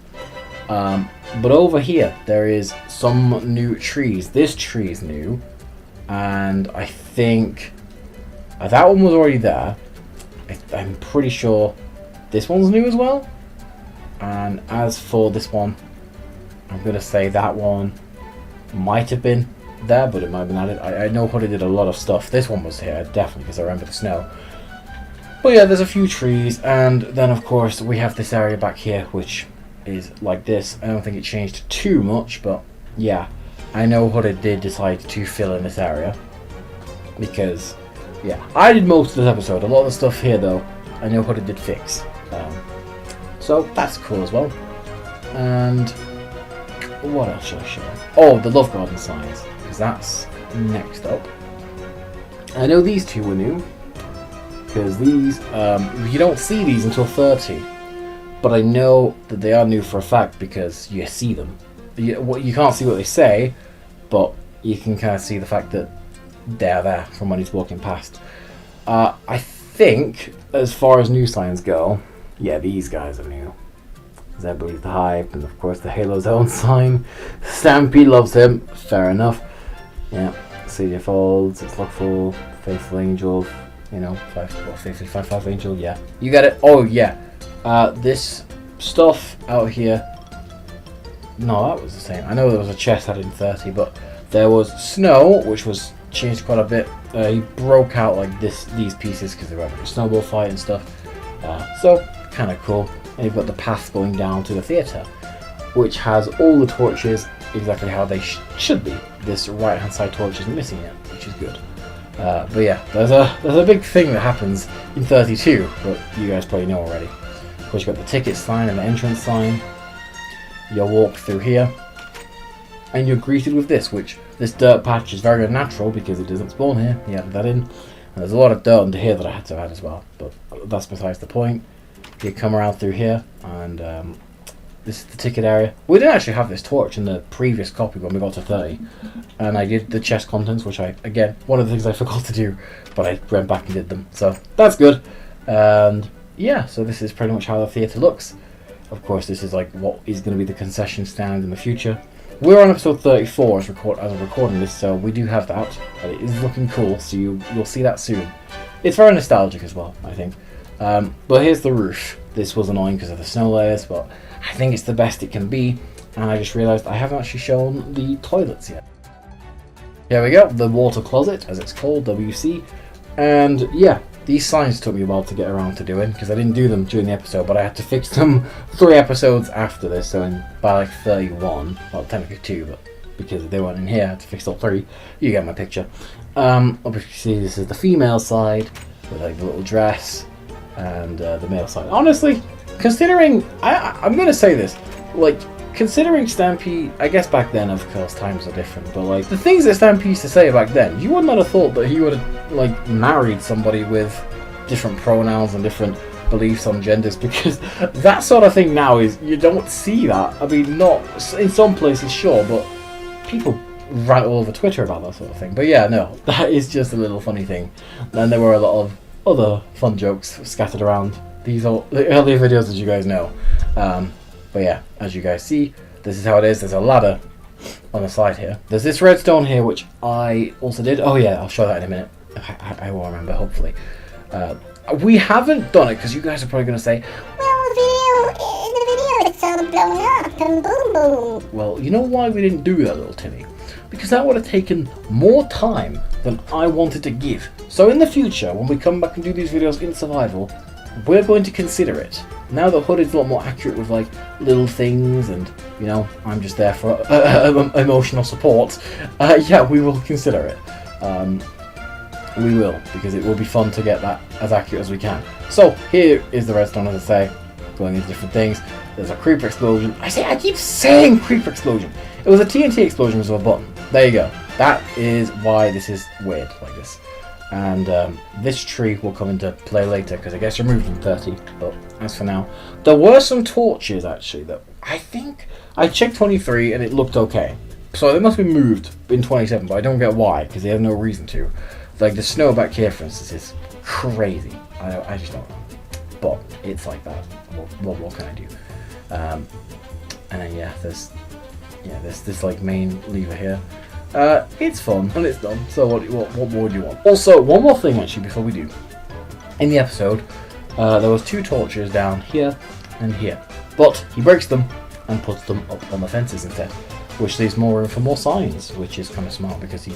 But over here there is some new trees. This tree is new, and I think that one was already there. I'm pretty sure this one's new as well. And as for this one, I'm gonna say that one might have been there, but it might have been added. I know Hooded did a lot of stuff. This one was here definitely because I remember the snow. But yeah, there's a few trees, and then of course we have this area back here which is like this. I don't think it changed too much, but yeah, I know Hooded did decide to fill in this area because yeah, I did most of this episode. A lot of the stuff here though, I know Hooded did fix. So that's cool as well. And what else should I show? Oh, the Love Garden signs, because that's next up. I know these two were new, because these, you don't see these until 30, but I know that they are new for a fact because you see them. You can't see what they say, but you can kind of see the fact that they're there from when he's walking past. I think, as far as new signs go, yeah, these guys are new. I believe the hype, and of course the Halo Zone sign. Stampy loves him, fair enough. Yeah, CJ Folds, it's Lockful, Faithful Angel, you know, Faithfully 5 Angel, yeah. You get it? Oh, yeah. This stuff out here. No, that was the same. I know there was a chest added in 30, but there was snow, which was changed quite a bit. He broke out like these pieces because they were having a snowball fight and stuff. So, kind of cool. And you've got the path going down to the theatre, which has all the torches exactly how they should be. This right hand side torch is missing it, which is good. But yeah, there's a big thing that happens in 32, but you guys probably know already. Of course, you've got the ticket sign and the entrance sign. You'll walk through here, and you're greeted with this, which this dirt patch is very unnatural because it doesn't spawn here. He added that in. And there's a lot of dirt under here that I had to add as well, but that's besides the point. You come around through here, and this is the ticket area. We didn't actually have this torch in the previous copy when we got to 30, and I did the chest contents, which again, one of the things I forgot to do, but I went back and did them, so that's good. And yeah, so this is pretty much how the theatre looks. Of course, this is like what is going to be the concession stand in the future. We're on episode 34 as I'm recording this, so we do have that, but it is looking cool, so you'll see that soon. It's very nostalgic as well, I think. But here's the roof. This was annoying because of the snow layers, but I think it's the best it can be. And I just realised I haven't actually shown the toilets yet. Here we go, the water closet, as it's called, WC. And yeah, these signs took me a while to get around to doing because I didn't do them during the episode, but I had to fix them 3 episodes after this. So by like 31, well technically 2, but because they weren't in here, I had to fix all 3. You get my picture. Obviously, this is the female side with like the little dress. And the male side. Honestly, considering I'm gonna say this, like considering Stampy, I guess back then, of course, times are different, but like the things that Stampy used to say back then, you would not have thought that he would have like married somebody with different pronouns and different beliefs on genders, because that sort of thing now is, you don't see that. I mean, not in some places, sure, but people rant all over Twitter about that sort of thing. But yeah, no, that is just a little funny thing. And there were a lot of other fun jokes scattered around these the earlier videos, as you guys know. But yeah, as you guys see, this is how it is. There's a ladder on the side here. There's this redstone here, which I also did. Oh yeah, I'll show that in a minute. I will remember, hopefully. We haven't done it because you guys are probably going to say, well, in the video it's all blown up and boom boom. Well, you know why we didn't do that, little Timmy? Because that would have taken more time than I wanted to give. So in the future, when we come back and do these videos in survival, we're going to consider it. Now that Hooded's a lot more accurate with like little things, and you know, I'm just there for emotional support. Yeah, we will consider it. We will, because it will be fun to get that as accurate as we can. So here is the redstone, as I say, going into different things. There's a creeper explosion. I keep saying creeper explosion. It was a TNT explosion with a button. There you go. That is why this is weird like this. And this tree will come into play later because it gets removed in 30. But as for now, there were some torches actually that I think I checked 23 and it looked okay. So they must be moved in 27, but I don't get why, because they have no reason to. Like the snow back here, for instance, is crazy. I just don't know. But it's like that. What can I do? And then yeah, there's this like main lever here. It's fun and it's done. So what more do you want? Also, one more thing actually before we do. In the episode, there was 2 torches down here and here, but he breaks them and puts them up on the fences instead, which leaves more room for more signs, which is kind of smart because he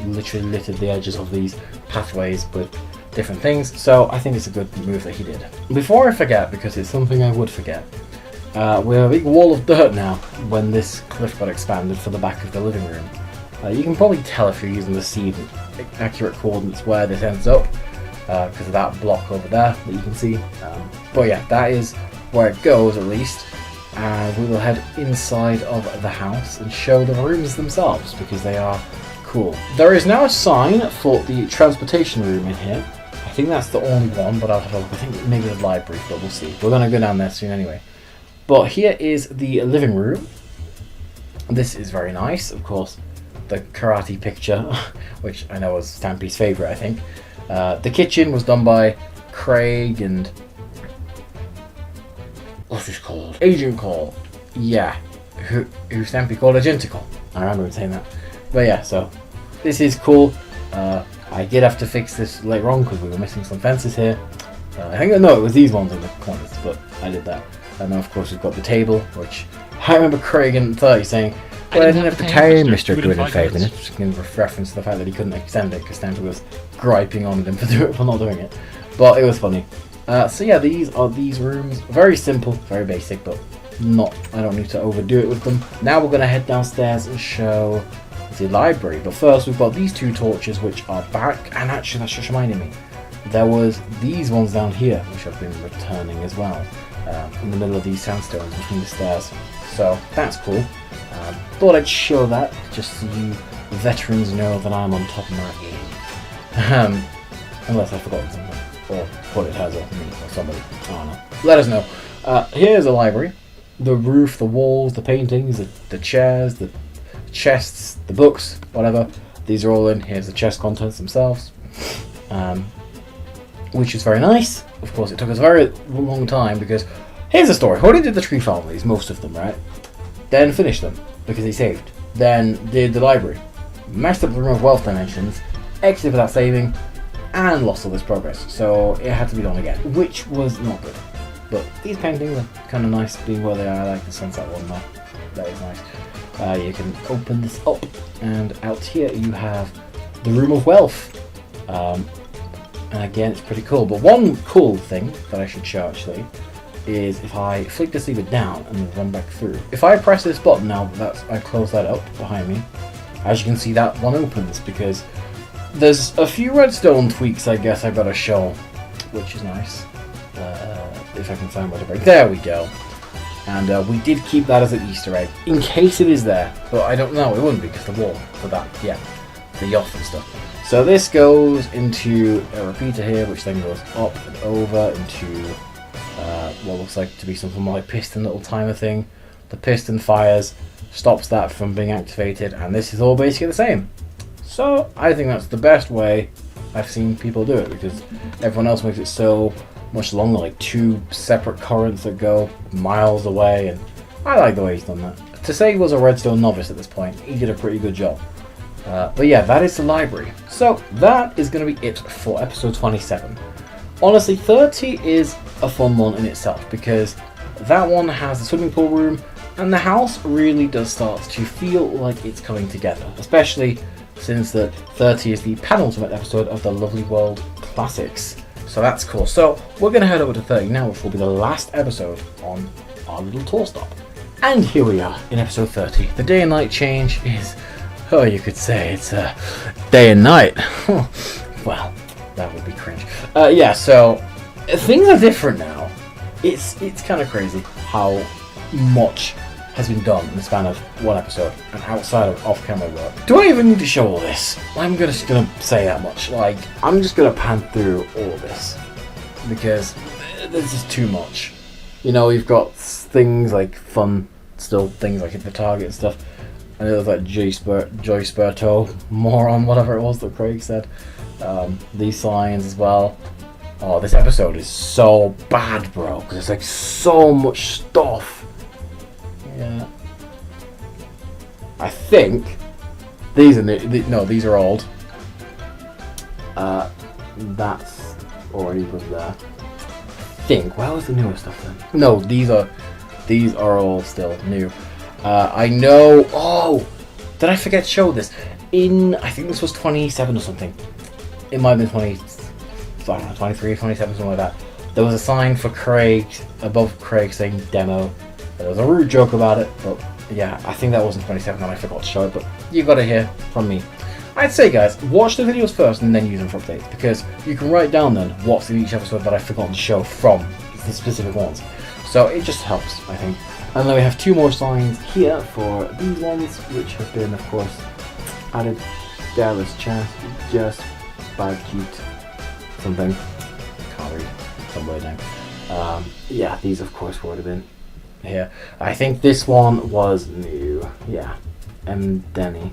literally littered the edges of these pathways with different things. So I think it's a good move that he did. Before I forget, because it's something I would forget, we have a big wall of dirt now when this cliff got expanded for the back of the living room. You can probably tell if you're using the seed accurate coordinates where this ends up, because of that block over there that you can see. But yeah, that is where it goes at least. And we will head inside of the house and show the rooms themselves because they are cool. There is now a sign for the transportation room in here. I think that's the only one, but I'll have a look. I think maybe the library, but we'll see. We're going to go down there soon anyway. But here is the living room. This is very nice, of course. The karate picture, which I know was Stampy's favourite, I think. The kitchen was done by Craig and... what's this called? Agent Call. Yeah. Who Stampy called Agentical. I remember him saying that. But yeah, so this is cool. I did have to fix this later on because we were missing some fences here. I think, no, it was these ones in the corners, but I did that. And then of course we've got the table, which I remember Craig in 30 saying, well, I didn't have the time, Mr. Good in 5 minutes, in reference to the fact that he couldn't extend it because Stampy was griping on him for not doing it. But it was funny. So yeah, these are these rooms. Very simple, very basic, but I don't need to overdo it with them. Now we're going to head downstairs and show the library. But first we've got these 2 torches which are back. And actually, that's just reminding me. There was these ones down here which I've been returning as well. In the middle of these sandstones between the stairs. So that's cool. Thought I'd show that just so you veterans know that I'm on top of my game. Unless I've forgotten something. Or what it has, or me, or somebody. I don't know. Let us know. Here's a library. The roof, the walls, the paintings, the chairs, the chests, the books, whatever. These are all in. Here's the chest contents themselves. Which is very nice. Of course, it took us a very long time because... here's the story. Hooded did the tree families, most of them, right? Then finished them because he saved. Then did the library. Messed up the room of wealth dimensions. Exited without saving. And lost all this progress, so it had to be done again, which was not good. But these paintings are kind of nice being where they are. I like the sunset one though. That is nice. You can open this up, and out here you have the Room of Wealth. And again, it's pretty cool. But one cool thing that I should show actually is if I flick this lever down and then run back through. If I press this button now, I close that up behind me. As you can see, that one opens because there's a few redstone tweaks I guess I gotta show, which is nice. If I can find where to break. There we go. And we did keep that as an Easter egg, in case it is there. But I don't know, it wouldn't be, because the wall for that, yeah, the yacht and stuff. So this goes into a repeater here, which then goes up and over into what looks like to be something like piston little timer thing. The piston fires, stops that from being activated, and this is all basically the same. So I think that's the best way I've seen people do it, because everyone else makes it so much longer, like 2 separate currents that go miles away, and I like the way he's done that. To say he was a redstone novice at this point, he did a pretty good job. But yeah, that is the library. So that is going to be it for episode 27. Honestly, 30 is a fun one in itself, because that one has the swimming pool room, and the house really does start to feel like it's coming together, especially since the 30 is the penultimate episode of the Lovely World Classics. So that's cool. So we're going to head over to 30 now, which will be the last episode on our little tour stop. And here we are in episode 30. The day and night change is, oh, you could say it's a day and night. Well, that would be cringe. Yeah, so things are different now. It's kind of crazy how much has been done in the span of one episode and outside of off-camera work. Do I even need to show all this? I'm just gonna say that much. Like, I'm just gonna pan through all of this because there's just too much. You know, you've got things like fun, still things like hit the target and stuff. And there's like Joy Spurto, moron, whatever it was that Craig said. These signs as well. Oh, this episode is so bad, bro, because it's like so much stuff. Yeah. I think these are no, these are old. That's already was there. I think. Where was the newer stuff then? No, these are all still new. I know. Oh, did I forget to show this? I think this was 27 or something. It might have been 23, 27, something like that. There was a sign for Craig above Craig saying demo. There was a rude joke about it, but yeah, I think that wasn't 27 and I forgot to show it, but you got to hear from me. I'd say, guys, watch the videos first and then use them for updates, because you can write down then what's in each episode that I've forgotten to show from the specific ones. So it just helps, I think. And then we have 2 more signs here for these ones, which have been, of course, added there as just by cute something. Can't read some weird name. Yeah, these, of course, would have been here. I think this one was new. Yeah. Denny.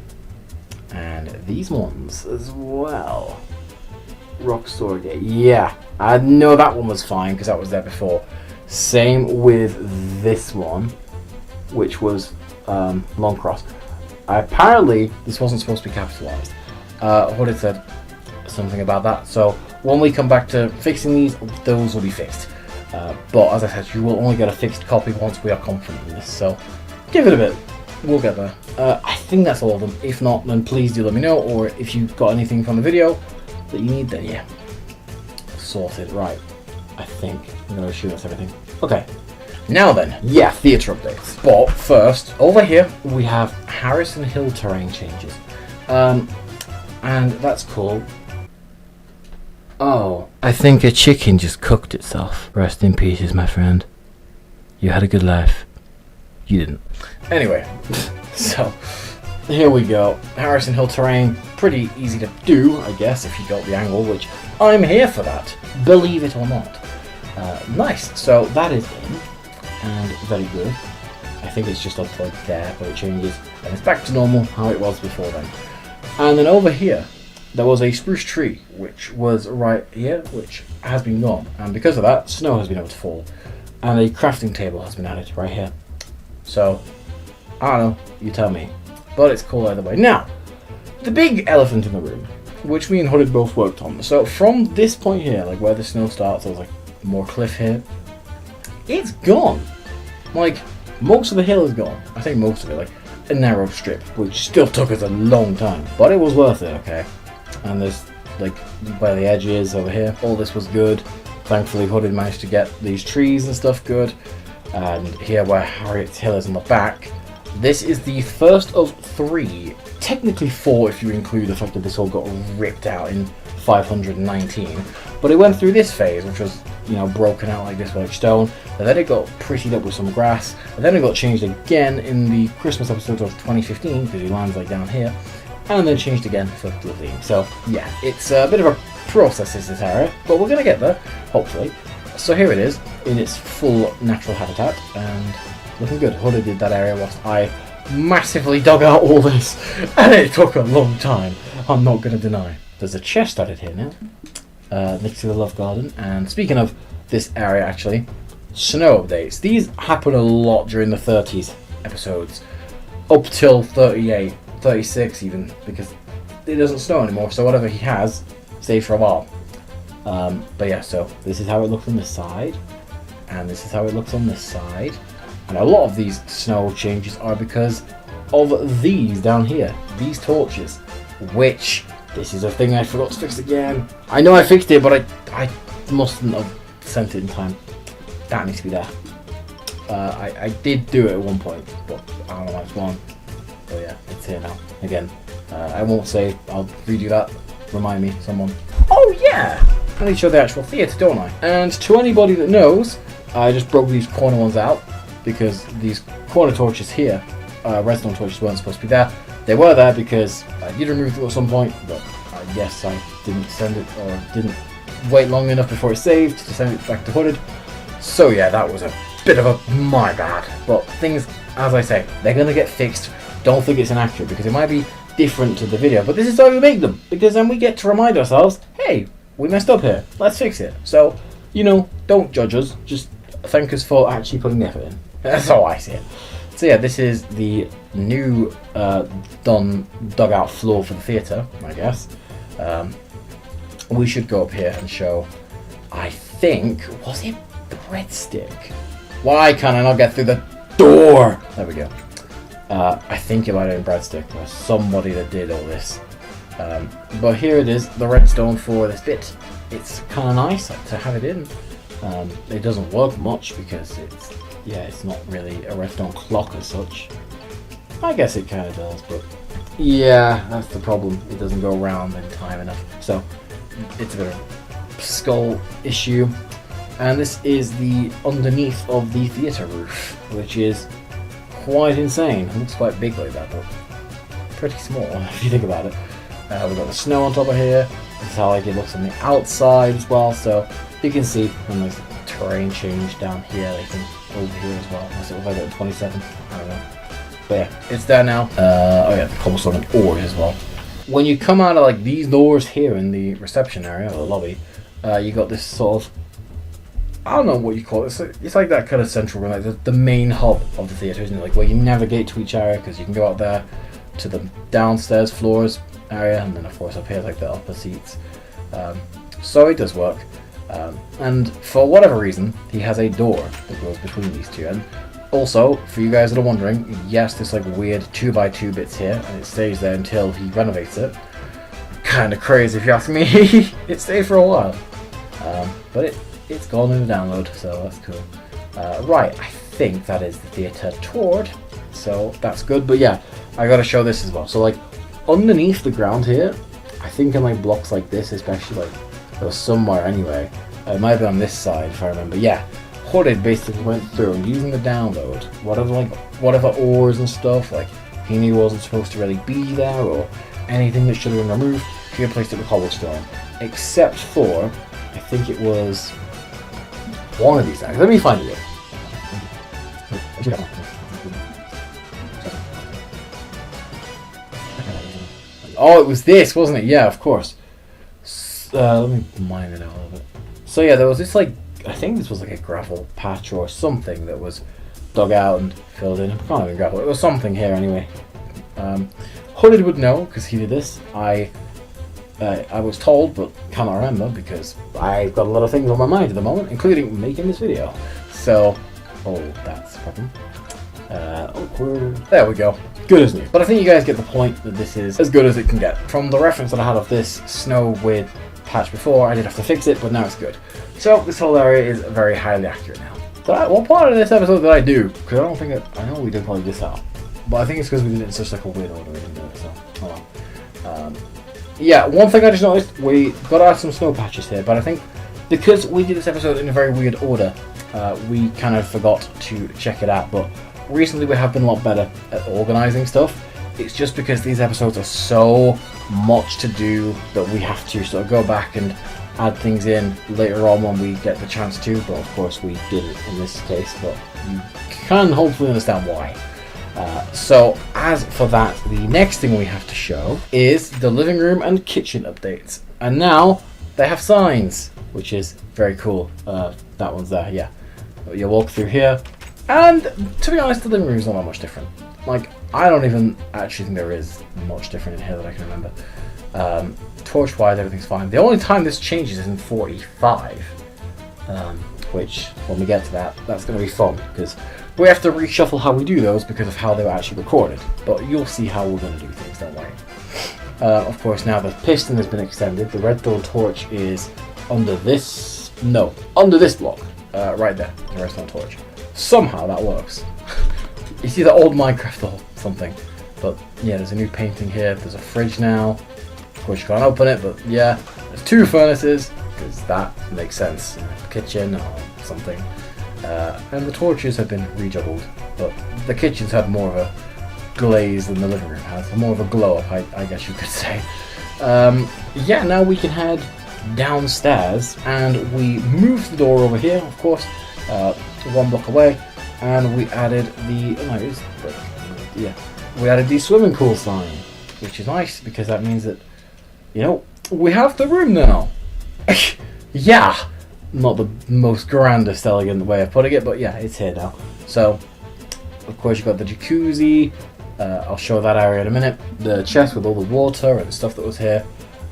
And these ones as well. Rockstar Gate. Yeah. I know that one was fine because that was there before. Same with this one, which was Long Cross. Apparently, this wasn't supposed to be capitalized. Hooded said something about that. So when we come back to fixing these, those will be fixed. But as I said, you will only get a fixed copy once we are confident in this, so give it a bit. We'll get there. I think that's all of them. If not, then please do let me know, or if you've got anything from the video that you need, then yeah. Sorted. Right. I think I'm going to assume that's everything. Okay. Now then, yeah, theatre updates. But first, over here, we have Harrison Hill terrain changes. And that's cool. Oh, I think a chicken just cooked itself. Rest in pieces, my friend. You had a good life. You didn't. Anyway, so here we go. Harrison Hill terrain, pretty easy to do, I guess, if you got the angle, which I'm here for that, believe it or not. Nice, so that is in, and very good. I think it's just up to like there, but it changes, and it's back to normal, how it was before then. And then over here, there was a spruce tree, which was right here, which has been gone. And because of that, snow has been able to fall. And a crafting table has been added right here. So, I don't know, you tell me. But it's cool either way. Now, the big elephant in the room, which me and Hooded both worked on. So from this point here, like where the snow starts, there's like more cliff here. It's gone. Like, most of the hill is gone. I think most of it, like a narrow strip, which still took us a long time. But it was worth it, okay? And there's like where the edge is over here, all this was good. Thankfully Hooded managed to get these trees and stuff good. And here where Harriet's Hill is on the back, this is the first of 3, technically 4 if you include the fact that this all got ripped out in 519. But it went through this phase, which was you know, broken out like this with like stone. And then it got prettied up with some grass. And then it got changed again in the Christmas episode of 2015 because he lands like down here. And then changed again for the theme. So yeah, it's a bit of a process this area, but we're gonna get there, hopefully. So here it is in its full natural habitat and looking good. Hooded did that area whilst I massively dug out all this, and it took a long time, I'm not gonna deny. There's a chest added here now, next to the love garden. And speaking of this area, actually, snow updates. These happen a lot during the 30s episodes, up till 38, 36 even, because it doesn't snow anymore, so whatever he has stays for a while. But yeah, so this is how it looks on this side, and this is how it looks on this side. And a lot of these snow changes are because of these down here, these torches, which, this is a thing I forgot to fix again. I know I fixed it, but I mustn't have sent it in time. That needs to be there. I did do it at one point, but I don't know why it's gone. But yeah, it's here now. Again, I won't say I'll redo that. Remind me, someone. Oh yeah! I need to show the actual theatre, don't I? And to anybody that knows, I just broke these corner ones out because these corner torches here, redstone torches, weren't supposed to be there. They were there because I did remove them at some point, but I guess I didn't send it, or didn't wait long enough before it saved to send it back to Hooded. So yeah, that was a bit of a my bad. But things, as I say, they're gonna get fixed. Don't think it's inaccurate because it might be different to the video, but this is how we make them, because then we get to remind ourselves, hey, we messed up here, let's fix it. So, you know, don't judge us, just thank us for actually putting the effort in. That's how I see it. So yeah, this is the new dug out floor for the theatre, I guess. We should go up here and show, I think, was it breadstick? Why can't I not get through the door? There we go. I think it might have been breadstick. There's somebody that did all this. But here it is, the redstone for this bit. It's kind of nice to have it in. It doesn't work much because it's not really a redstone clock as such. I guess it kind of does, but yeah, that's the problem. It doesn't go around in time enough. So it's a bit of a skull issue. And this is the underneath of the theatre roof, which is quite insane. It looks quite big like that, but pretty small if you think about it. We've got the snow on top of here. This is how like it looks on the outside as well. So you can see when there's terrain change down here, like over here as well. Unless it was like at 27, I don't know. But yeah, it's there now. Oh yeah, the cobblestone and ores as well. When you come out of like these doors here in the reception area or the lobby, you got this sort of, I don't know what you call it. It's like that kind of central room, like the main hub of the theatre, isn't it? Like where you navigate to each area, because you can go out there to the downstairs floors area, and then of course up here like the upper seats. So it does work. And for whatever reason, he has a door that goes between these two. And also, for you guys that are wondering, yes, there's like weird 2x2 bits here, and it stays there until he renovates it. Kind of crazy if you ask me. It stayed for a while, but it's gone in the download, so that's cool. Right, I think that is the theatre toured, so that's good. But yeah, I gotta show this as well. So like underneath the ground here, I think in like blocks like this, especially, like there was somewhere anyway. It might be on this side if I remember. Yeah, Hooded basically went through and using the download, whatever ores and stuff, like he knew wasn't supposed to really be there or anything that should have been removed, he replaced it with cobblestone, except for I think it was one of these guys. Let me find it. Oh, it was this, wasn't it? Yeah, of course. Let me mine it out a little bit. So yeah, there was this like, I think this was like a gravel patch or something that was dug out and filled in. It can't even gravel. It was something here anyway. Hooded would know because he did this. I was told, but cannot remember because I've got a lot of things on my mind at the moment, including making this video. So, oh, that's a problem. Awkward. There we go. Good as new. But I think you guys get the point that this is as good as it can get. From the reference that I had of this snow with patch before, I did have to fix it, but now it's good. So this whole area is very highly accurate now. So what part of this episode did I do? Because I don't think I know we did probably this out, but I think it's because we did it in such like a weird order. We didn't do it, so hold on. Yeah, one thing I just noticed, we got to add some snow patches here, but I think because we did this episode in a very weird order, we kind of forgot to check it out, but recently we have been a lot better at organising stuff. It's just because these episodes are so much to do that we have to sort of go back and add things in later on when we get the chance to, but of course we didn't in this case, but you can hopefully understand why. So as for that, the next thing we have to show is the living room and kitchen updates. And now they have signs, which is very cool. That one's there, yeah. You walk through here, and to be honest, the living room's not that much different. Like, I don't even actually think there is much different in here that I can remember. Torch-wise, everything's fine. The only time this changes is in 45, which, when we get to that, that's going to be fun, because we have to reshuffle how we do those because of how they were actually recorded. But you'll see how we're going to do things, don't worry. Of course, now the piston has been extended. The redstone torch is under this... No, under this block. Right there, the redstone torch. Somehow that works. It's either old Minecraft or something. But yeah, there's a new painting here. There's a fridge now. Of course, you can't open it, but yeah. There's 2 furnaces, because that makes sense. Kitchen or something. And the torches have been rejuggled, but the kitchen's had more of a glaze than the living room has. More of a glow up, I guess you could say. Yeah, now we can head downstairs, and we moved the door over here, of course, 1 block away, and we added the... Oh, no, it is... Yeah. We added the swimming pool sign, which is nice, because that means that, you know, we have the room now. Yeah! Not the most grandest, elegant way of putting it, but yeah, it's here now. So, of course, you've got the jacuzzi. I'll show that area in a minute. The chest with all the water and the stuff that was here.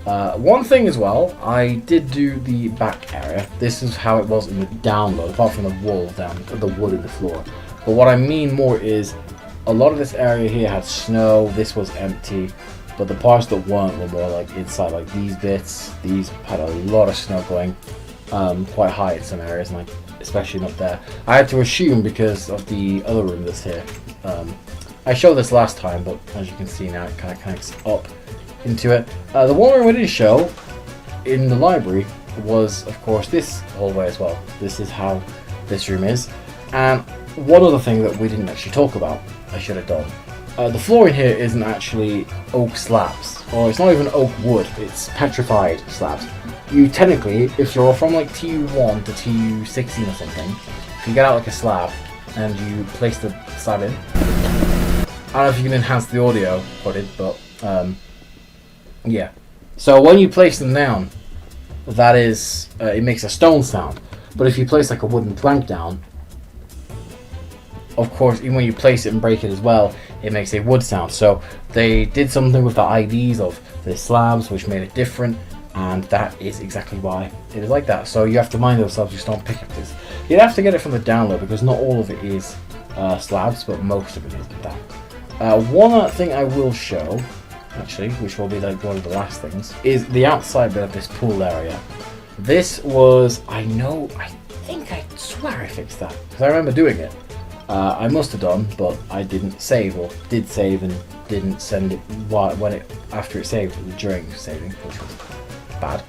One thing as well, I did do the back area. This is how it was in the download, apart from the wall down, the wood in the floor. But what I mean more is, a lot of this area here had snow. This was empty. But the parts that weren't were more like inside, like these bits. These had a lot of snow going. Quite high in some areas, and like especially not there. I had to assume because of the other room that's here. I showed this last time, but as you can see now, it kind of connects up into it. The one room we didn't show in the library was, of course, this hallway as well. This is how this room is. And one other thing that we didn't actually talk about, I should have done. The floor in here isn't actually oak slabs, or it's not even oak wood, it's petrified slabs. You technically, if you're from like TU1 to TU16 or something, if you get out like a slab and you place the slab in, I don't know if you can enhance the audio footage, but yeah. So when you place them down, that is, it makes a stone sound. But if you place like a wooden plank down, of course, even when you place it and break it as well, it makes a wood sound. So they did something with the IDs of the slabs, which made it different. And that is exactly why it is like that. So you have to mind those slabs, just don't pick up this. You'd have to get it from the download because not all of it is slabs, but most of it is that. One thing I will show, actually, which will be like one of the last things, is the outside bit of this pool area. This was, I swear I fixed that because I remember doing it. I must have done, but I didn't save, or did save and didn't send it after it saved during saving, which was bad.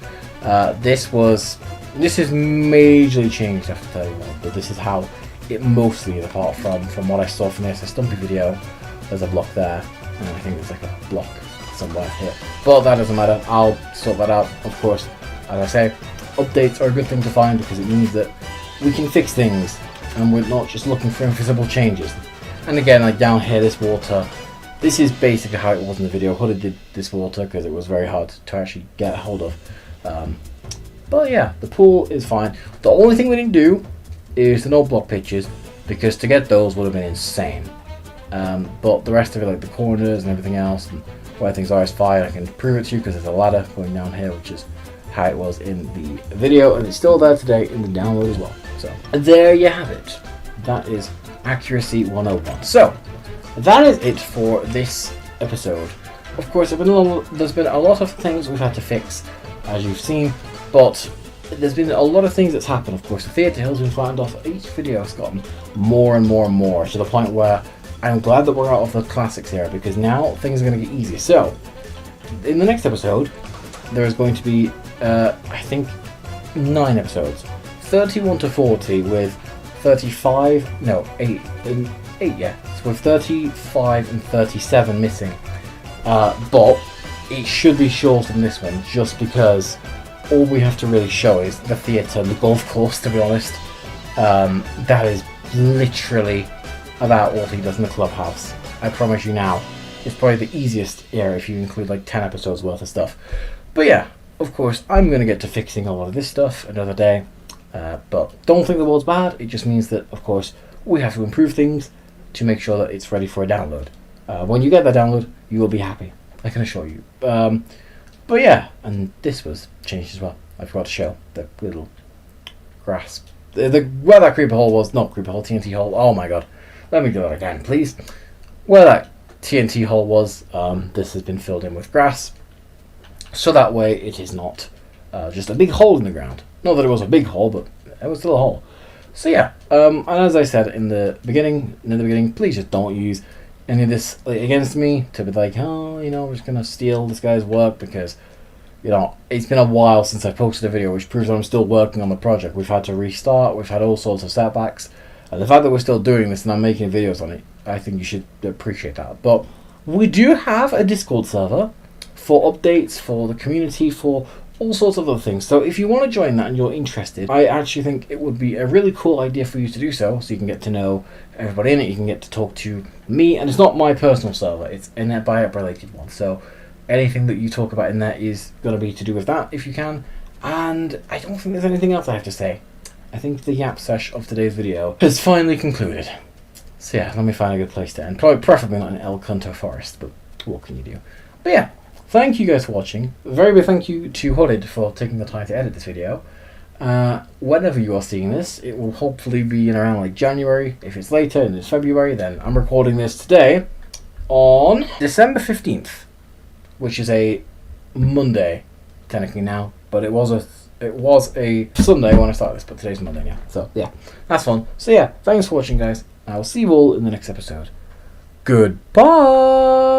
This is majorly changed, I have to tell you more, but this is how it mostly is, apart from what I saw from this Stampy video. There's a block there, and I think there's like a block somewhere here, but that doesn't matter. I'll sort that out. Of course, as I say, updates are a good thing to find because it means that we can fix things and we're not just looking for invisible changes. And again, like down here, this water, this is basically how it was in the video. Hooded did this water because it was very hard to actually get a hold of. But yeah, the pool is fine. The only thing we didn't do is the no block pitches, because to get those would have been insane. But the rest of it, like the corners and everything else, and where things are, is fine. I can prove it to you because there's a ladder going down here, which is how it was in the video, and it's still there today in the download as well. So there you have it. That is Accuracy 101. So that is it for this episode. Of course, there's been a lot of things we've had to fix, as you've seen, but there's been a lot of things that's happened. Of course, the theatre hill's been flattened off. Each video has gotten more and more and more, to the point where I'm glad that we're out of the classics era, because now things are going to get easier. So in the next episode, there is going to be, I think, 9 episodes. 31 to 40 with 35, no, 8, yeah. So with 35 and 37 missing. But it should be shorter than this one, just because all we have to really show is the theatre and the golf course, to be honest. That is literally about what he does in the clubhouse. I promise you now. It's probably the easiest area if you include like 10 episodes worth of stuff. But yeah, of course, I'm going to get to fixing a lot of this stuff another day. But don't think the world's bad. It just means that, of course, we have to improve things to make sure that it's ready for a download. When you get that download, you will be happy. I can assure you. But yeah, and this was changed as well. I forgot to show the little grass. Where that creeper hole was, not creeper hole, TNT hole. Oh my god. Let me do that again, please. Where that TNT hole was, this has been filled in with grass. So that way it is not just a big hole in the ground. Not that it was a big hole, but it was still a hole. So yeah, and as I said in the beginning, please just don't use any of this against me to be like, oh, you know, we're just gonna steal this guy's work, because, you know, it's been a while since I posted a video, which proves that I'm still working on the project. We've had to restart, we've had all sorts of setbacks, and the fact that we're still doing this and I'm making videos on it, I think you should appreciate that. But we do have a Discord server for updates, for the community, for all sorts of other things. So if you want to join that and you're interested, I actually think it would be a really cool idea for you to do so you can get to know everybody in it, you can get to talk to me, and it's not my personal server, it's a NetBuyout related one. So anything that you talk about in there is going to be to do with that, if you can. And I don't think there's anything else I have to say. I think the yap sesh of today's video has finally concluded. So yeah, let me find a good place to end. Probably preferably not in El Canto Forest, but what can you do? But yeah, thank you guys for watching. A very big thank you to Hooded for taking the time to edit this video. Whenever you are seeing this, it will hopefully be in around like January. If it's later and it's February, then I'm recording this today on December 15th, which is a Monday, technically now, but it was a Sunday when I started this, but today's Monday now. So yeah, that's fun. So yeah, thanks for watching, guys. I will see you all in the next episode. Goodbye!